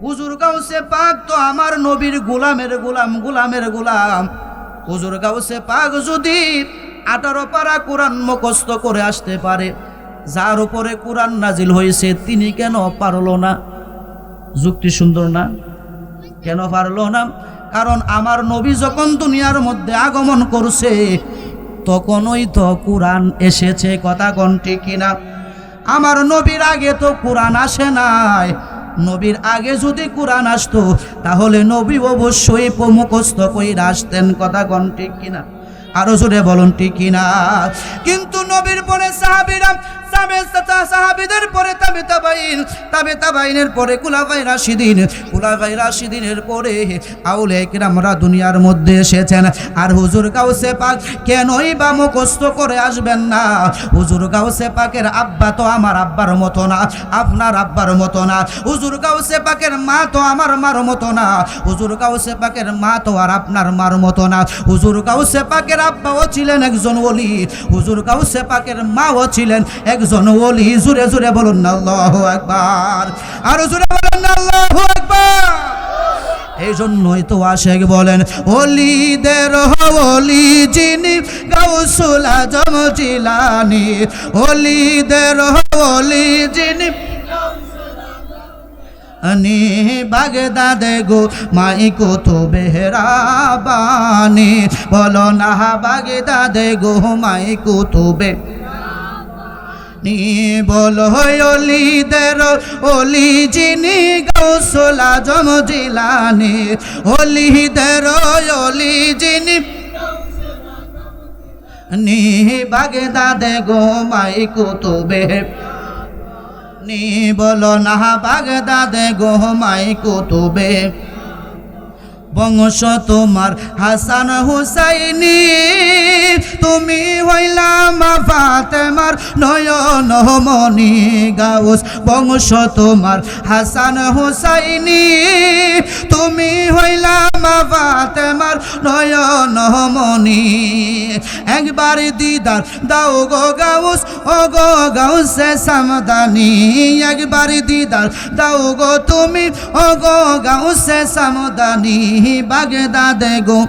হুজুর গাউসে পাক তো আমার নবীর গোলামের গোলাম, গোলামের গোলাম। হুজুর গাউসে পাক যদি 18 পারা কোরআন মুখস্থ করে আসতে পারে, যার উপরে কোরআন নাজিল হয়েছে, তিনি কেন পারলো না? যুক্তি সুন্দর না? কেন পারলো না? কারণ আমার নবী যখন দুনিয়ার মধ্যে আগমন করছে, তখনই তো কোরআন এসেছে। কথা কোন ঠিক কিনা? আমার নবীর আগে তো কোরআন আসে নাই। নবীর আগে যদি কোরআন আসতো, তাহলে নবী অবশ্যই মুখস্থ কইরা আসতেন। কথা কোন ঠিক কিনা? আরো জোরে বলুন ঠিক কিনা? কিন্তু নবীর পরে সাহাবীরা, সাহাবীদের পরে তাবে তাবাইনের পরে খুলাফায়ে রাশিদিন, খুলাফায়ে রাশিদিনের পরে আউলিয়ায়ে কেরামরা দুনিয়ার মধ্যে এসেছেন। আর হুজুর গাউসে পাক কেনই বা মুখস্থ করে আসবেন না? হুজুর গাউসে পাকের আব্বা তো আমার আব্বার মতো না, আপনার আব্বার মতো না। হুজুর গাউসে পাকের মা তো আমার মার মতো না। হুজুর গাউসে পাকের মা তো আর আপনার মার মতো না। হুজুর গাউসে পাকের আব্বাও ছিলেন একজন ওলি, হুজুর গাউসে পাকের মাও ছিলেন একজন ওলি। জোরে জোরে বলুন না আল্লাহু আকবার। আর জোরে বলুন না আল্লাহু আকবার। এই জন্যই তো আশেক বলেন, ওলিদের ওলি যিনি গাউসুল আজম জিলানী, ওলিদের ওলি যিনি নি বাগদাদে গো মাই কুতুবে রাব্বানী। বলো না বাগদাদে গো মাই কুতুবে নি, বলো ওলিদের ওলি যিনি গাউসুল আজম জিলানী, ওলিদের ওলি যিনি নি বাগদাদে গো মাই কুতুবে নি। বলো না বাগদাদে গো মাই কুতুবে। বংশ তোমার হাসান হুসাইনি, তুমি হইলা মা ফাতেমার নয়ন মনি। গাউস বংশ তোমার হাসান হুসাইনি, তুমি হইলা মা ফাতেমার নয়ন মনি। একবার দিদার দাও গো গাউস, ও গো গাউসে সামদানি। একবার দিদার দাও গো তুমি, ও গো গাউসে সামদানি। বাগদাদে গো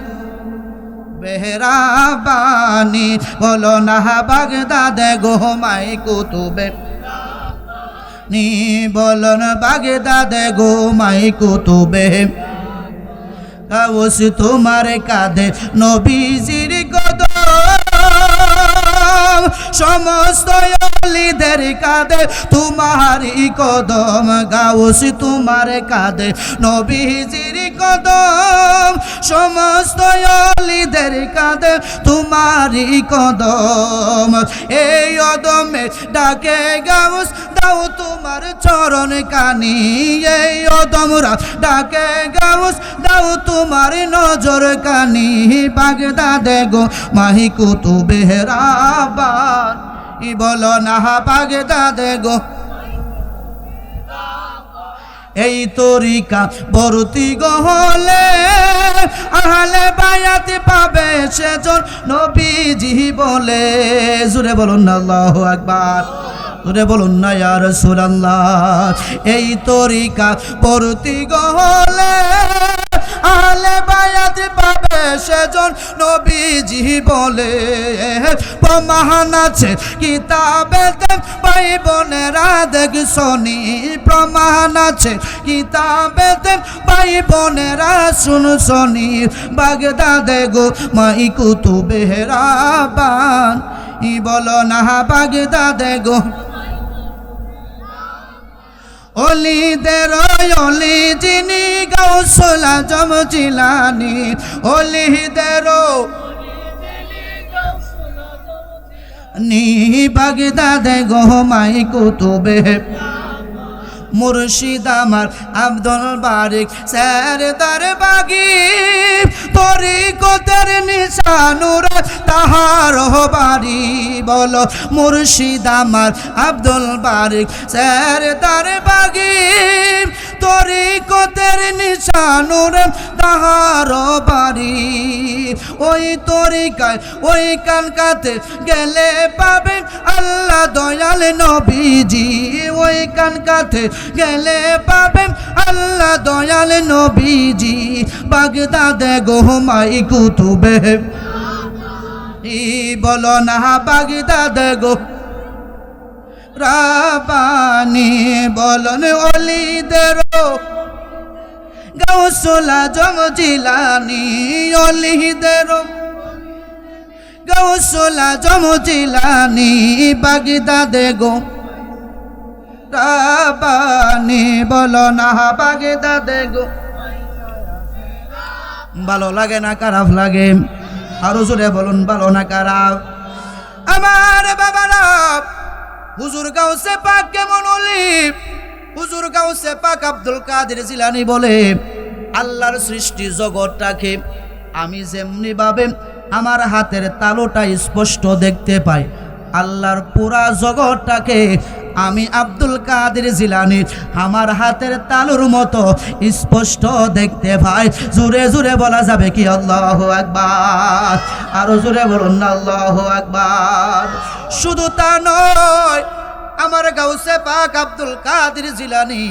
বেহরাবানি। বলো না বাগদাদে গো মাই কুতুবে নি। বলো না বাগদাদে গো মাই কুতুবে। গাউস তোমার কাঁধে নবীজির কদম, সমস্ত ওলিদের কাঁধে তোমারই কদম। গাউস তোমার কাঁধে নবীজির কদম, সমস্ত অলিদের কাঁধে তোমারই কদম। এই অদমে ডাকে গাউস, দাও তোমার চরণ কানি। এই অদমরা ডাকে গাউস, দাও তোমার নজর কানি। বাগদাদে গো মাহি কুতুবে রাব্বান, বলো না বাগদাদে গো। এই তরিকা বরতি গহলে আহলে বায়াত পাবে সেজন নবীজি বলে। জুড়ে বলুন না আল্লাহু আকবার, জুড়ে বলুন না ইয়া রাসূলুল্লাহ। এই তরিকা বরতি গহলে আহলে বায়াত পাবে সেজন নবীজি বলে। প্রমাণ আছে কিতাবেতে ভাই বোনেরা দেখ শোনি, প্রমাণ আছে কিতাবেতে ভাই বোনেরা শুন শোনি। বাগদাদে গো মাই কুতুবে রাব্বান, বলো না বাগদাদে গো। অলিদের অলি যিনি গাউসুল আজম জিলানী, অলিদের নি বাগদাদে গো মাই কুতুবে। মুর্শিদ আমার আব্দুল বারিক সেরদার বাগি, তরিকতের নিশানুর তাহার বাড়ি। বলো মুর্শিদ আমার আব্দুল বারিক সেরদার বাগি, তরিকতের নিশানুর তাহার বাড়ি। ওই তরিকায় ওই কানকাতে গেলে পাবে আল্লাহ দয়াল নবীজি। ওই কানকাতে গেলে পাবে আল্লাহ দয়াল নবীজি। বাগদাদে গো মাই কুতুবে, বলো না বাগদাদে গো রাব্বানি। বলন অলিদের গাউসুল আজম জিলানী, অলিদের গাউসুল আজম জিলানী। বাগদাদে গো রাব্বানি, বলো না বাগদাদে গো। ভালো লাগে না খারাপ লাগে? আরো জোরে বলুন, ভালো না খারাপ? আমার বাবারা, হুজুর গাউসে পাক কেমন ওলি? হুজুর গাউসে পাক আব্দুল কাদের জিলানী বলে, আল্লাহর সৃষ্টি জগৎটাকে আমি যেমনি ভাবে আমার হাতের তালুটা স্পষ্ট দেখতে পাই, আল্লাহর পুরা জগৎটাকে আমি আব্দুল কাদের জিলানী আমার হাতের তালুর মতো স্পষ্ট দেখতে পাই। জোরে জোরে বলা যাবে কি আল্লাহু আকবার? আরো জোরে বলুন না আল্লাহু আকবার। শুধু তা নয়, আমার গাউসে পাক আব্দুল কাদের জিলানী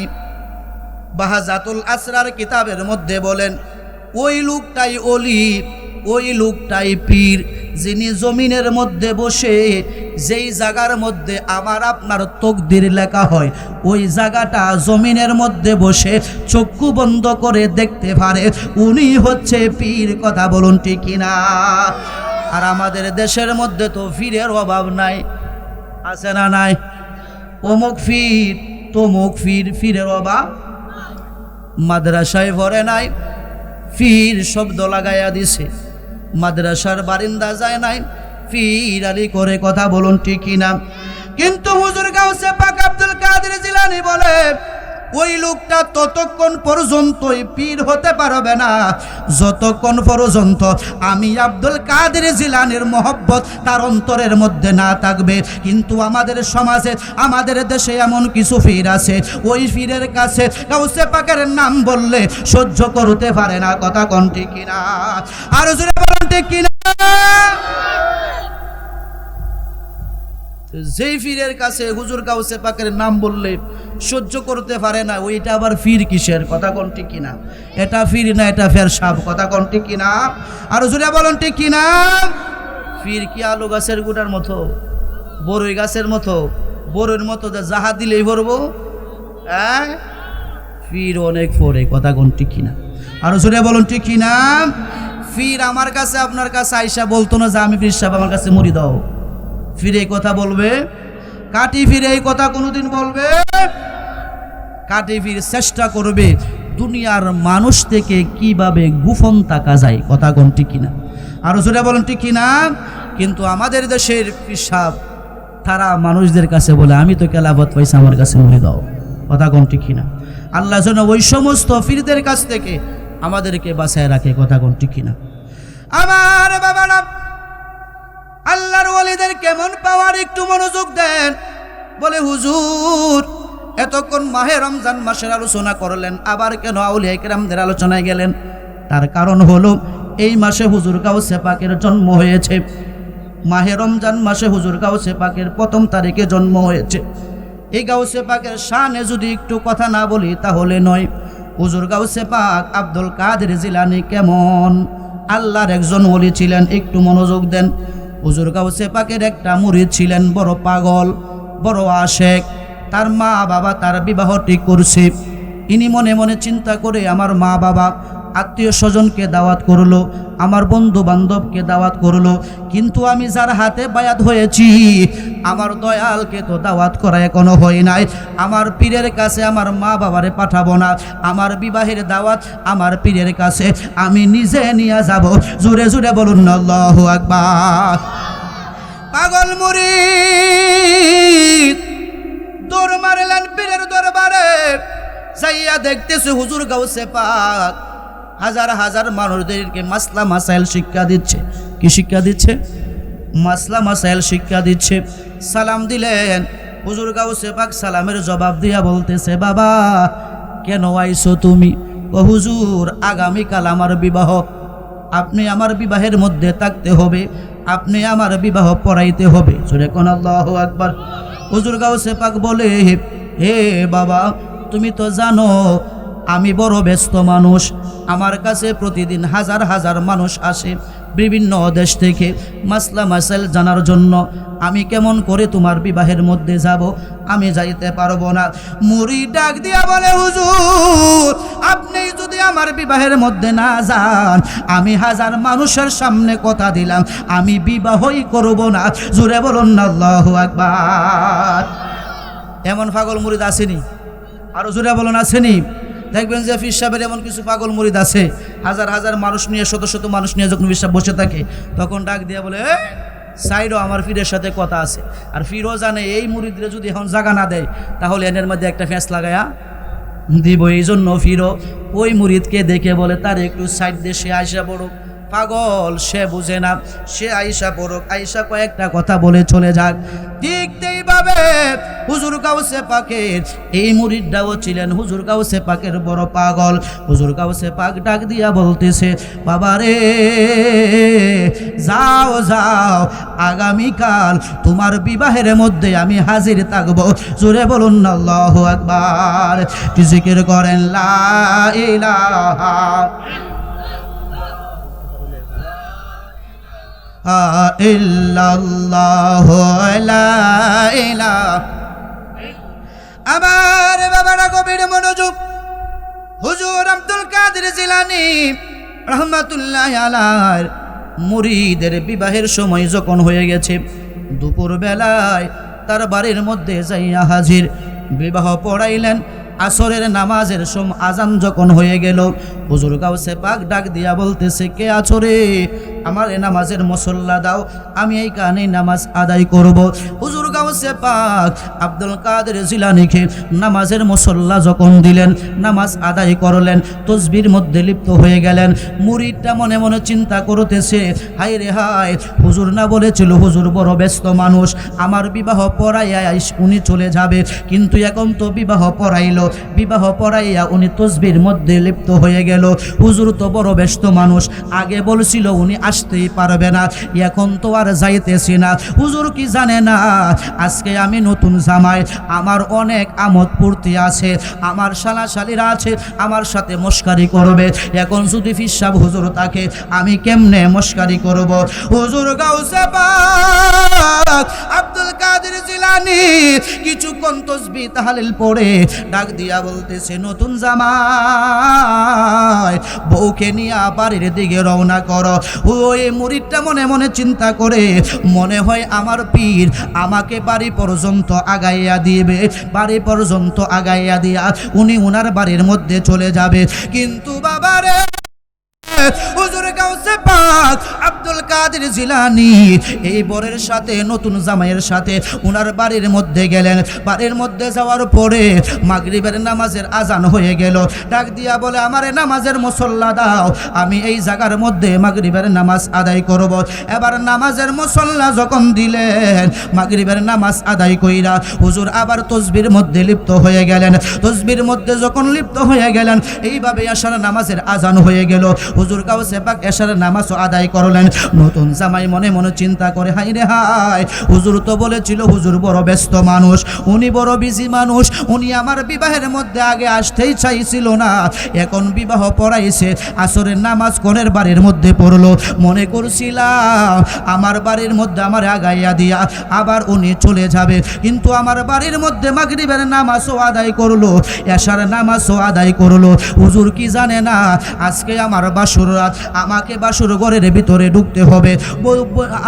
বাহাজাতুল আসরার কিতাবের মধ্যে বলেন, ওই লোকটাই ওলি, ওই লোকটাই পীর, যিনি জমিনের মধ্যে বসে যেই জায়গার মধ্যে আমার আপনার তকদির লেখা হয়, ওই জায়গাটা জমিনের মধ্যে বসে চক্ষু বন্ধ করে দেখতে পারে, উনি হচ্ছে পীর। কথা বলুন ঠিক কিনা? আর আমাদের দেশের মধ্যে তো পীরের অভাব নাই, আছে না নাই? অমুক পীর তমুক পীর, পীরের অভাব। মাদ্রাসায় ভরে নাই, পীর শব্দ লাগাইয়া দিছে। মাদ্রাসার বারিন্দা যায় নাই, পীর আলী করে। কথা বলুন ঠিক কিনা? কিন্তু হুজুর গাউসে পাক আব্দুল কাদের জিলানী বলে, ওই লোকটা ততক্ষণ পর্যন্তই পীর হতে পারবে না যতক্ষণ পর্যন্ত আমি আব্দুল কাদের জিলানীর মহব্বত তার অন্তরের মধ্যে না থাকবে। কিন্তু আমাদের সমাজে, আমাদের দেশে এমন কিছু পীর আছে, ওই পীরের কাছে গাউসে পাকের নাম বললে সহ্য করতে পারে না। কথা কোন ঠিক কিনা? আর জোরে বলেন ঠিক কিনা? যেই পীরের কাছে হুজুর গাউসে পাকের নাম বললে সহ্য করতে পারে না, ওইটা আবার পীর কিসের? কথা কোন ঠিক কিনা? এটা পীর না, এটা ফের সাপ। কথা কোন ঠিক কিনা? আর জোরে বলেন ঠিক কিনা? পীর কি আলু গাছের গুড়ার মতো, বড়ই গাছের মতো, বড়ের মতো যাহা দিলেই ভরবো? হ্যাঁ, পীর অনেক পরে। কথা কোন ঠিক কিনা? আর জোরে বলুন ঠিক কিনা? পীর আমার কাছে আপনার কাছে আইসা বলতো না যে আমি পীর সাহেব আমার কাছে মুড়ি দাও। ফিরে এই কথা বলবে? কাটি ফিরে এই কথা কোনোদিন বলবে? কাটি ফির চেষ্টা করবে দুনিয়ার মানুষ থেকে কিভাবে গোপন থাকা যায়, কথা কোন ঠিক কিনা? আরো জোরে বলেন ঠিক কিনা? কিন্তু আমাদের দেশের পিসাব তারা মানুষদের কাছে বলে আমি তো কেলাবত পয়সা আমার কাছে মুড়ে দাও, কথা কোন ঠিক কিনা? আল্লাহ যেন ওই সমস্ত ফিরদের কাছ থেকে আমাদেরকে বাঁচায় রাখে, কথা কোন ঠিক কিনা? আমার বাবারা, আল্লাহর ওয়ালিদের কেমন পাওয়ার একটু মনোযোগ দেন। বলে হুজুর এতক্ষণ মাহে রমজান মাসের আলোচনা করলেন, আবার কেন আউলিয়া কেরামদের আলোচনায় গেলেন? তার কারণ হলো এই মাসে হুজুর গাউসে পাকের জন্ম হয়েছে। মাহে রমজান মাসে হুজুর গাউসে পাকের 1 তারিখে জন্ম হয়েছে। এই গাউসে পাকের শানে যদি একটু কথা না বলি তাহলে নয়। হুজুর গাউসে পাক আব্দুল কাদের জিলানী কেমন আল্লাহর একজন ওলি ছিলেন, একটু মনোযোগ দেন। হুজুর গাউসে পাকের একটা মুরিদ ছিলেন, বড় পাগল, বড় আশেক। তার মা বাবা তার বিবাহ ঠিক করছে। ইনি মনে মনে চিন্তা করে আমার মা বাবা আত্মীয় স্বজনকে দাওয়াত করলো, আমার বন্ধু বান্ধবকে দাওয়াত করলো, কিন্তু আমি যার হাতে বায়াত হয়েছি আমার দয়ালকে তো দাওয়াত করা এখনো হয় নাই। আমার পীরের কাছে আমার মা বাবারে পাঠাবো না, আমার বিবাহের দাওয়াত আমার পীরের কাছে আমি নিজে নিয়ে যাব। জোরে জোরে বলুন আল্লাহু আকবার। পাগল মুরিদ দৌড় মারলেন পীরের দরবারে। যাইয়া দেখতেছে হুজুর গাউসে পাক হাজার হাজার মানুষদেরকে মাসলা মাসাইল শিক্ষা দিচ্ছে। কি শিক্ষা দিচ্ছে? মাসলা মাসাইল শিক্ষা দিচ্ছে। সালাম দিলেন, হুজুর গাউসে পাক সালামের জবাব দিয়া বলতেছে, বাবা কেন আইছো তুমি? ও হুজুর আগামীকাল আমার বিবাহ, আপনি আমার বিবাহের মধ্যে থাকতে হবে, আপনি আমার বিবাহ পড়াইতে হবে। সুরে কোন আল্লাহু আকবার। হুজুর গাউসে পাক বলে, হে বাবা তুমি তো জানো আমি বড় ব্যস্ত মানুষ, আমার কাছে প্রতিদিন হাজার হাজার মানুষ আসে বিভিন্ন দেশ থেকে মাসলা মাসাইল জানার জন্য। আমি কেমন করে তোমার বিবাহের মধ্যে যাব? আমি যাইতে পারবো না। মুরিদ ডাক দিয়া বলে, হুজুর আপনি যদি আমার বিবাহের মধ্যে না যান, আমি হাজার মানুষের সামনে কথা দিলাম আমি বিবাহই করব না। জোরে বলুন আল্লাহু আকবার। এমন পাগল মুরিদ আসেনি? আরো জোরে বলুন আসেনি? দেখবেন যে পীর সাহেবের এমন কিছু পাগল মুরিদ আছে, হাজার হাজার মানুষ নিয়ে, শত শত মানুষ নিয়ে যখন পীর সাহেব বসে থাকে তখন ডাক দিয়ে বলে, সাইডও আমার পীরের সাথে কথা আছে। আর পীরও জানে এই মুরিদরে যদি এখন জায়গা না দেয় তাহলে এনের মধ্যে একটা ফ্যাঁস লাগায়া দিব। এই জন্য পীরও ওই মুরিদকে দেখে বলে তার একটু সাইড দিয়ে সে আইসা বড় পাগল, সে বুঝে না, সে আইসা পড়ুক, আইসা কয়েকটা কথা বলে চলে যাক। ঠিক এইভাবে হুজুর গাউসে পাকের এই মুরিদটাও ছিলেন হুজুর গাউসে পাকের বড় পাগল। হুজুর গাউসে পাক ডাক দিয়া বলতেছে, বাবা রে যাও যাও, আগামীকাল তোমার বিবাহের মধ্যে আমি হাজির থাকবো। জোরে বলুন আল্লাহু আকবার। জিকির করেন লা ইলাহা ইল্লাল্লাহু লা ইলাহা। আমার বাবারা গভীর মনোযোগ। হুজুর আব্দুল কাদের জিলানী রাহমাতুল্লাহি আলাইহি মুরিদের বিবাহের সময় যখন হয়ে গেছে, দুপুর বেলায় তার বাড়ির মধ্যে যাইয়া হাজির, বিবাহ পড়াইলেন। আসরের নামাজের আজান যখন হয়ে গেল, হুজুর গাউসে পাক ডাক দিয়া বলতেছে, কে আছো রে? আমার এ নামাজের মুসল্লা দাও, আমি এই কানে নামাজ আদায় করব। হুজুর গাউসে পাক আব্দুল কাদের জিলানীকে নামাজের মুসল্লা যখন দিলেন, নামাজ আদায় করলেন, তসবির মধ্যে লিপ্ত হয়ে গেলেন। মুরিদটা মনে মনে চিন্তা করতেছে, হায় রে হায়, হুজুর না বলেছিল হুজুর বড় ব্যস্ত মানুষ, আমার বিবাহ পড়াইয়া উনি চলে যাবে, কিন্তু এখন তো বিবাহ পড়াইলো, বিবাহ পড়াইয়া উনি তসবির মধ্যে লিপ্ত হয়ে গেল। হুজুর তো বড় ব্যস্ত মানুষ, আগে বলছিল উনি আসতেই পারবে না, এখন তো আর যাইতেছি না। হুজুর কি জানে না আজকে আমি নতুন জামাই, আমার অনেক আমোদ ফুর্তি আছে, আমার শালাশালিরা আছে, আমার সাথে মস্কারি করবে। এখন যদি পীর সাহেব হুজুর তাকে আমি কেমনে মস্কারি করব? হুজুর গাউসে পাক আব্দুল কাদের জিলানী কিছুক্ষণ তসবিহ তাহলিল পড়ে ডাক দিয়া বলতেছে, নতুন জামাই বউকে নিয়ে বাড়ির দিকে রওনা করো। ওই মুরিদটা মনে মনে চিন্তা করে, মনে হয় আমার পীর আমাকে বাড়ি পর্যন্ত আগাইয়া দিবে, বাড়ি পর্যন্ত আগাইয়া দিয়া উনি ওনার বাড়ির মধ্যে চলে যাবে। কিন্তু বাবারে, হুজুর গাউসে পাক আব্দুল কাদের জিলানী এই বরের সাথে, নতুন জামাইয়ের সাথে ওনার বাড়ির মধ্যে গেলেন। বাড়ির মধ্যে যাওয়ার পরে মাগরিবের নামাজের আজান হয়ে গেল। ডাক দিয়া বলে, আমারে নামাজের মুসল্লা দাও, আমি এই জায়গার মধ্যে মাগরিবের নামাজ আদায় করব। এবার নামাজের মুসল্লা যখন দিলেন, মাগরিবের নামাজ আদায় কইরা হুজুর আবার তসবির মধ্যে লিপ্ত হয়ে গেলেন। তসবির মধ্যে যখন লিপ্ত হয়ে গেলেন, এইভাবে আশার নামাজের আজান হয়ে গেল। হুজুর গাউসে পাক এশার নামাজও আদায় করলেন। নতুন জামাই মনে মনে চিন্তা করে, হাই রে হাই, হুজুর তো বলেছিল হুজুর বড় ব্যস্ত মানুষ, উনি বড় বিজি মানুষ, উনি আমার বিবাহের মধ্যে আগে আসতেই চাইছিল না, এখন বিবাহ পড়াইছে, আসরের নামাজ কোনের বাড়ির মধ্যে পড়লো। মনে করছিলাম আমার বাড়ির মধ্যে আমার আগাইয়া দিয়া আবার উনি চলে যাবে, কিন্তু আমার বাড়ির মধ্যে মাগরিবের নামাজও আদায় করলো, এশার নামাজও আদায় করলো। হুজুর কি জানে না, আজকে আমার বাসর রাত, আমাকে বাসর ঘরের ভিতরে ঢুকতে হবে,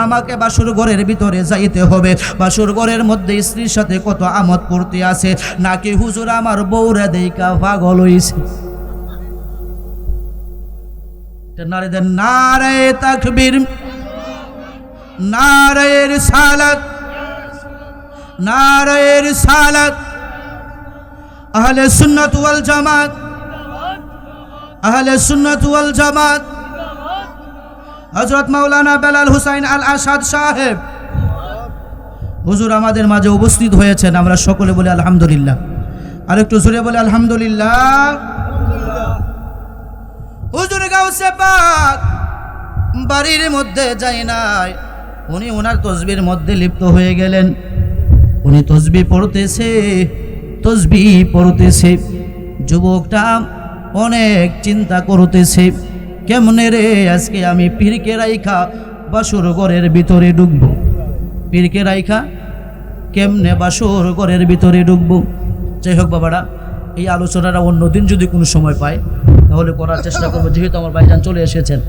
আমাকে বাসর ঘরের ভিতরে যাইতে হবে। বাসর ঘরের মধ্যে স্ত্রীর সাথে কত আমোদ করতে আছে, নাকি হুজুর আমার বউরা দেইকা পাগল হইছে। নারে দেন নারে তাকবীর, নারে রিসালাত, নারে রিসালাত। আহলে সুন্নাত ওয়াল জামাত, আহলে সুন্নাত ওয়াল জামাত হযরত মাওলানা বেলাল হুসাইন আল আসাদ সাহেব হুজুর আমাদের মাঝে উপস্থিত হয়েছেন। আমরা সকলে বলি আলহামদুলিল্লাহ। আর একটু জোরে বলি আলহামদুলিল্লাহ। হুজুর গাউসে পাক বাড়ির মধ্যে যাই নাই, উনি ওনার তসবির মধ্যে লিপ্ত হয়ে গেলেন। উনি তসবিহ পড়তেছে, তসবিহ পড়তেছে। যুবকটা অনেক চিন্তা করতেছে, কেমনে রে আজকে আমি পীরকে রাইখা বাসর ঘরের ভিতরে ঢুকবো, পীরকে রাইখা কেমনে বাসর ঘরের ভিতরে ঢুকবো। যাই হোক বাবারা, এই আলোচনাটা অন্যদিন যদি কোনো সময় পায় তাহলে করার চেষ্টা করবো, যেহেতু আমার ভাইজান চলে এসেছেন।